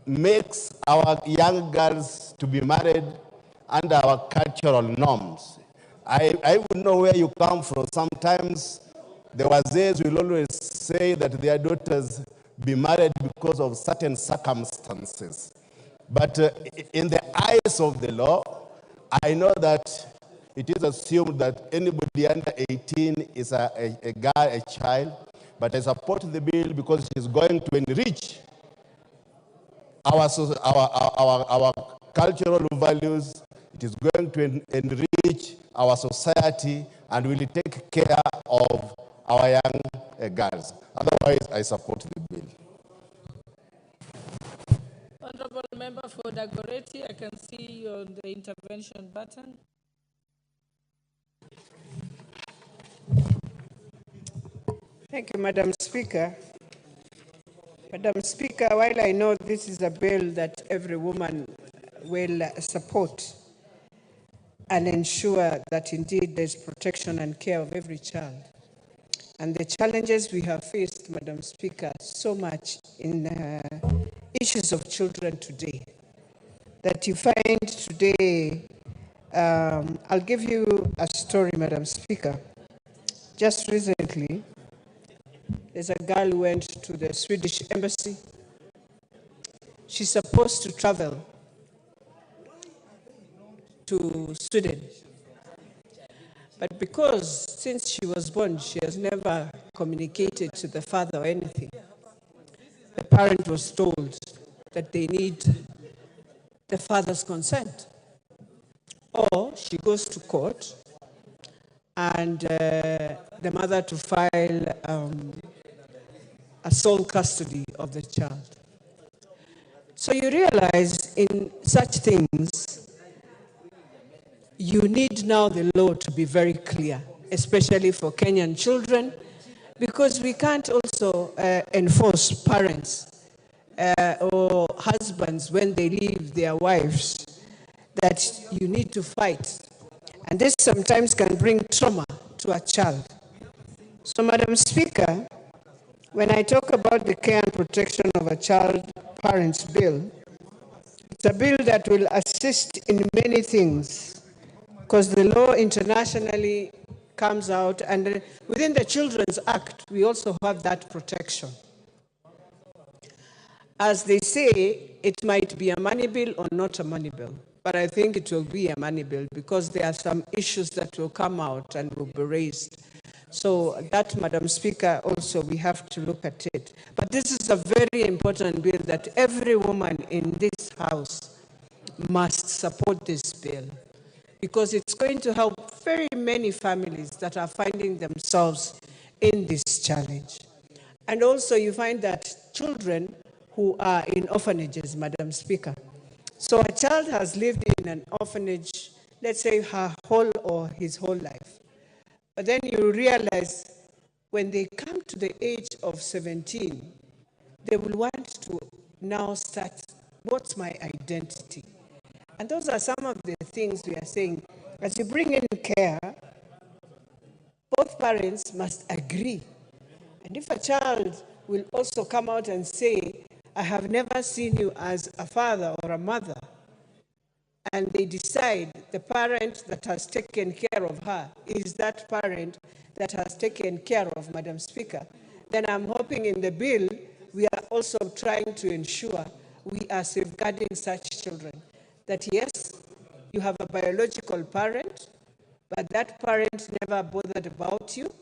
makes our young girls to be married under our cultural norms. I would know where you come from. Sometimes the Wazees will always say that their daughters be married because of certain circumstances. But in the eyes of the law, I know that it is assumed that anybody under 18 is a girl, a child. But I support the bill because it is going to enrich our cultural values. It is going to enrich our society and will take care of our young girls. Otherwise, I support the bill. Honorable Member for Dagoretti, I can see you on the intervention button. Thank you, Madam Speaker. Madam Speaker, while I know this is a bill that every woman will support and ensure that indeed there's protection and care of every child, and the challenges we have faced, Madam Speaker, so much in issues of children today, that you find today, I'll give you a story, Madam Speaker. Just recently, there's a girl who went to the Swedish embassy. She's supposed to travel to Sweden. But because since she was born, she has never communicated to the father or anything, the parent was told that they need the father's consent. Or she goes to court and the mother to file a sole custody of the child. So you realize in such things, you need now the law to be very clear, especially for Kenyan children, because we can't also enforce parents or husbands when they leave their wives that you need to fight. And this sometimes can bring trauma to a child. So, Madam Speaker, When I talk about the care and protection of a child parents bill, it's a bill that will assist in many things because the law internationally comes out, and within the Children's Act, we also have that protection. As they say, it might be a money bill or not a money bill, but I think it will be a money bill because there are some issues that will come out and will be raised. So that, Madam Speaker, also we have to look at it. But this is a very important bill that every woman in this House must support this bill because it's going to help very many families that are finding themselves in this challenge. And also you find that children who are in orphanages, Madam Speaker. So a child has lived in an orphanage, let's say her whole or his whole life. But then you realize when they come to the age of 17, they will want to now start, what's my identity? And those are some of the things we are saying. As you bring in care, both parents must agree. And if a child will also come out and say, I have never seen you as a father or a mother, and they decide the parent that has taken care of her is that parent that has taken care of Madam Speaker, then I'm hoping in the bill we are also trying to ensure we are safeguarding such children. That yes, you have a biological parent, but that parent never bothered about you.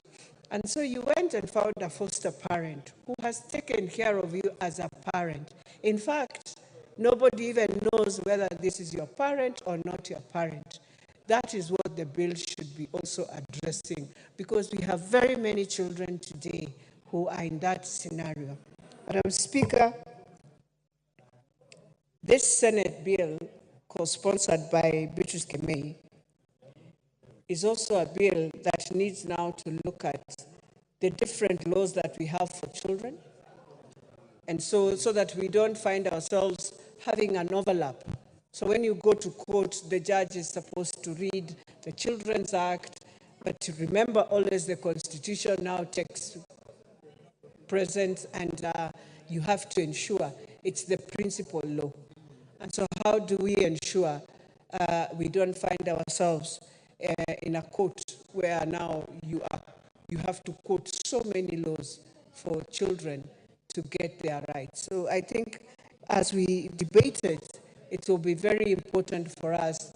And so you went and found a foster parent who has taken care of you as a parent. In fact, nobody even knows whether this is your parent or not your parent. That is what the bill should be also addressing, because we have very many children today who are in that scenario. Madam Speaker, this Senate bill, co-sponsored by Beatrice Kemei, is also a bill that needs now to look at the different laws that we have for children, and so that we don't find ourselves having an overlap. So when you go to court, the judge is supposed to read the Children's Act, but to remember always the Constitution now takes present, and you have to ensure it's the principal law. And so how do we ensure we don't find ourselves in a court where now you have to quote so many laws for children to get their rights? So I think as we debated, it will be very important for us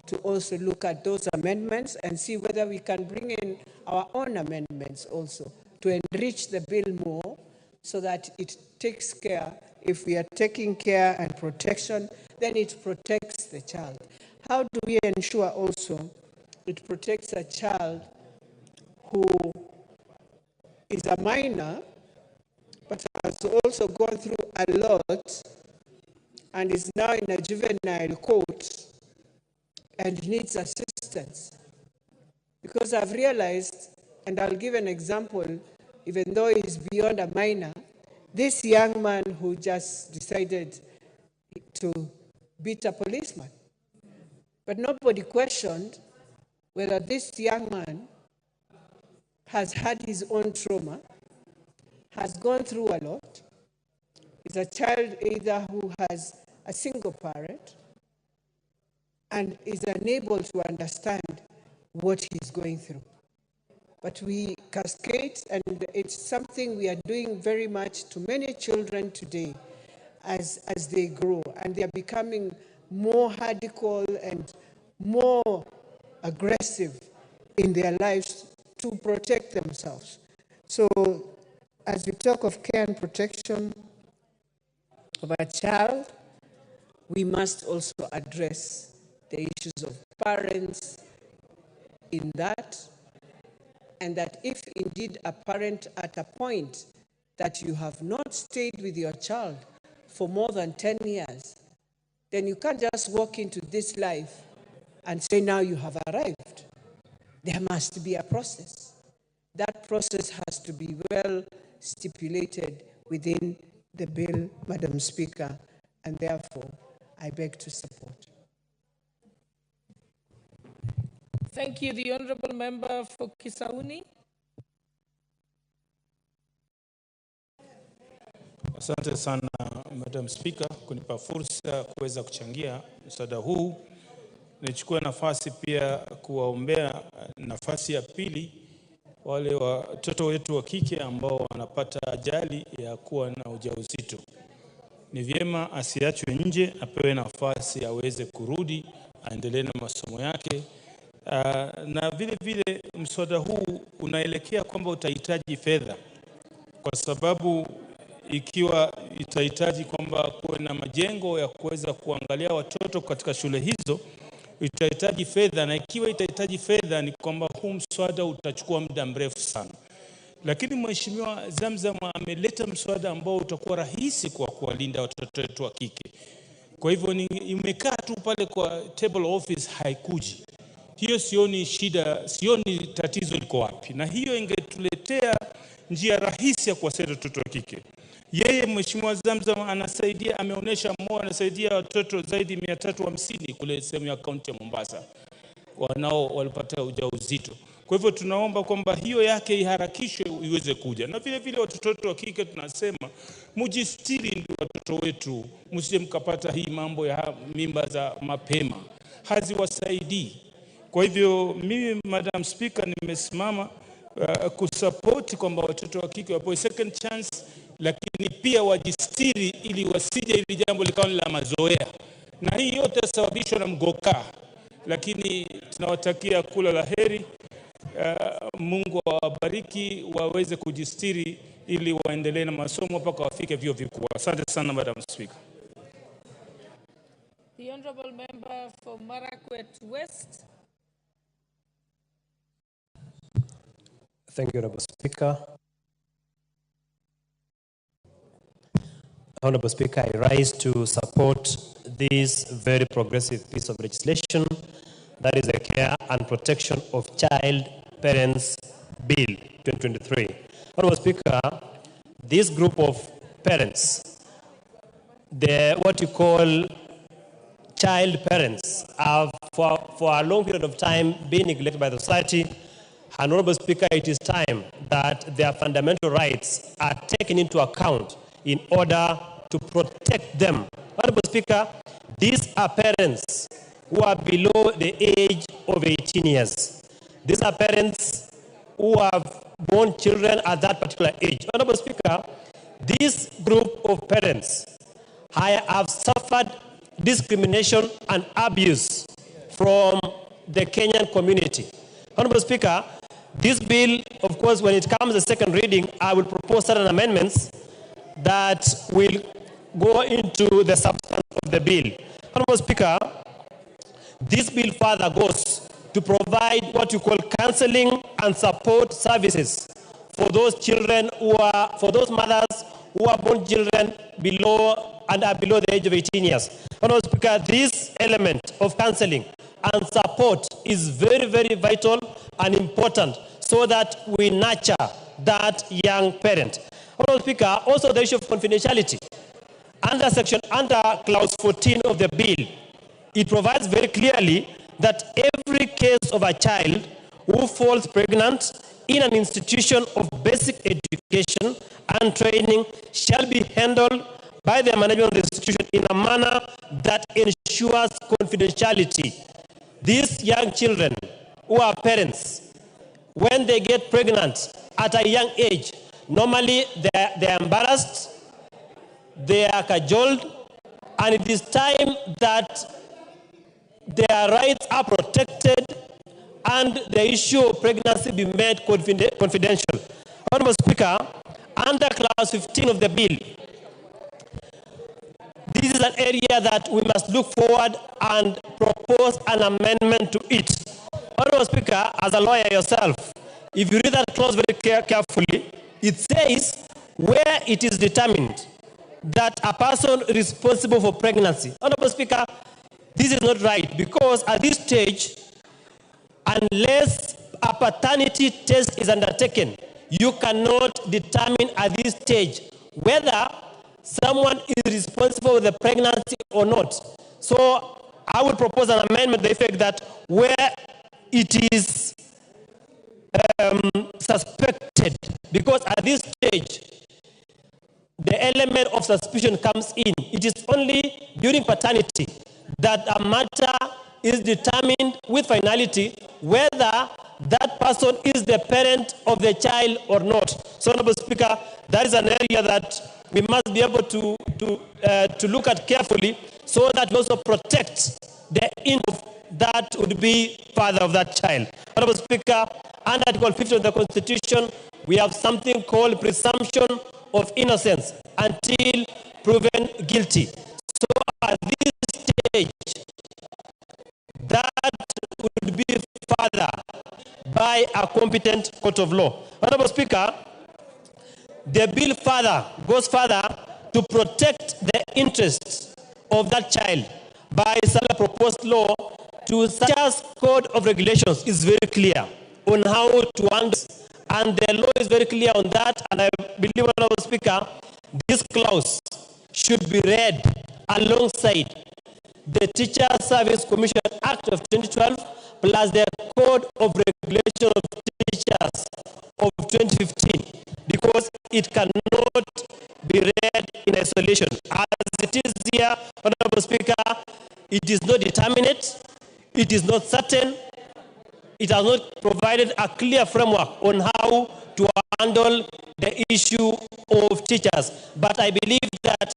to also look at those amendments and see whether we can bring in our own amendments also to enrich the bill more so that it takes care. If we are taking care and protection, then it protects the child. How do we ensure also it protects a child who is a minor but has also gone through a lot and is now in a juvenile court and needs assistance? Because I've realized, and I'll give an example, even though he's beyond a minor, this young man who just decided to beat a policeman. But nobody questioned whether this young man has had his own trauma, has gone through a lot, is a child either who has a single parent and is unable to understand what he's going through. But we cascade, and it's something we are doing very much to many children today as they grow, and they are becoming more radical and more aggressive in their lives to protect themselves. So as we talk of care and protection of a child, we must also address the issues of parents in that, and that if indeed a parent at a point that you have not stayed with your child for more than 10 years, then you can't just walk into this life and say now you have arrived. There must be a process. That process has to be well stipulated within the bill, Madam Speaker, and therefore I beg to support. Thank you, the Honourable Member for Kisauni. Asante sana Madam Speaker kunipa fursa kuweza kuchangia mswada huu. Nichukue nafasi pia kuwaombea nafasi ya pili wale watoto wetu wa kike ambao wanapata ajali ya kuwa na ujauzito. Ni vyema asiachwe nje, apewe nafasi aweze kurudi, aendelee na masomo yake. Na vile vile mswada huu unaelekea kwamba utahitaji fedha, kwa sababu ikiwa itahitaji kwamba kuwe na majengo ya kuweza kuangalia watoto katika shule hizo, itahitaji fedha, na ikiwa itahitaji fedha ni kwamba huu mswada utachukua muda mrefu sana. Lakini Mheshimiwa Zamzam ameleta mswada ambao utakuwa rahisi kwa kuwalinda watoto wetu wa kike. Kwa hivyo imekaa tu pale kwa table office, haikuji. Hiyo sioni shida, sioni tatizo liko wapi. Na hiyo ingetuletea njia rahisi ya kuwasaidia watoto wa kike. Yeye Mheshimiwa Zamzam anasaidia, ameonyesha moyo, anasaidia watoto zaidi 350 kule sehemu ya kaunti ya Mombasa wanao walipata ujauzito. Kwa hivyo tunaomba kwamba hiyo yake iharakishwe iweze kuja. Na vile vile watoto wa kike tunasema mujistiri, ndio watoto wetu, msije mkapata hii mambo ya mimba za mapema, haziwasaidii. Kwa hivyo mimi Madam Speaker nimesimama kusupport kwamba watoto wa kike wapewe second chance, lakini pia wajistiri ili wasije ili jambo likawa la mazoea. Na hii yote sababishwa na mgoka. Lakini tunawatakia kula la heri. Mungu awabariki, waweze kujistiri ili waendelee na masomo mpaka wafike vyuo vikuu. Asante sana Madam Speaker. The Honorable Member for Marakwet West. Thank you, Honorable Speaker. Honorable Speaker, I rise to support this very progressive piece of legislation, that is the Care and Protection of Child Parents Bill 2023. Honorable Speaker, this group of parents, what you call child parents, have for a long period of time been neglected by the society. And Honorable Speaker, it is time that their fundamental rights are taken into account in order to protect them. Honorable Speaker, these are parents who are below the age of 18 years. These are parents who have born children at that particular age. Honorable Speaker, this group of parents have suffered discrimination and abuse from the Kenyan community. Honorable Speaker, this bill, of course, when it comes to second reading, I will propose certain amendments that will go into the substance of the bill. Honorable Speaker, this bill further goes to provide what you call counseling and support services for those children for those mothers who are born children below and are below the age of 18 years. Honorable Speaker, this element of counseling and support is very, very vital and important so that we nurture that young parent. Honorable Speaker, also the issue of confidentiality. Under clause 14 of the bill, it provides very clearly that every case of a child who falls pregnant in an institution of basic education and training shall be handled by the management of the institution in a manner that ensures confidentiality. These young children who are parents, when they get pregnant at a young age, normally they're embarrassed, they are cajoled, and it is time that their rights are protected and the issue of pregnancy be made confidential. Honorable Speaker, under clause 15 of the bill, this is an area that we must look forward and propose an amendment to it. Honorable Speaker, as a lawyer yourself, if you read that clause very carefully, it says where it is determined that a person responsible for pregnancy. Honorable Speaker, this is not right, because at this stage, unless a paternity test is undertaken, you cannot determine at this stage whether someone is responsible for the pregnancy or not. So I will propose an amendment to the effect that where it is suspected, because at this stage, the element of suspicion comes in. It is only during paternity that a matter is determined with finality whether that person is the parent of the child or not. So, Honorable Speaker, that is an area that we must be able to look at carefully so that we also protect the interest that would be father of that child. Honorable Speaker, under Article 50 of the Constitution, we have something called presumption of innocence until proven guilty. So at this stage, that would be father by a competent court of law. Honorable Speaker, the bill further goes further to protect the interests of that child by some proposed law to such as code of regulations is very clear on how to handle, and the law is very clear on that, and I believe, Honorable Speaker, this clause should be read alongside the Teacher Service Commission Act of 2012 plus the Code of Regulation of Teachers of 2015, because it cannot be read in isolation. As it is here, Honorable Speaker, it is not determinate, it is not certain, it has not provided a clear framework on how to handle the issue of teachers. But I believe that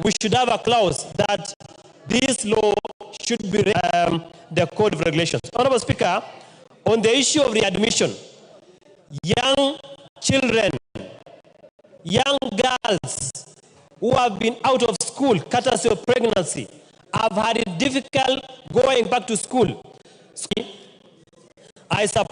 we should have a clause that this law should be the Code of Regulations. Honorable Speaker, on the issue of readmission, young children, young girls who have been out of school courtesy of pregnancy have had it difficult going back to school. I support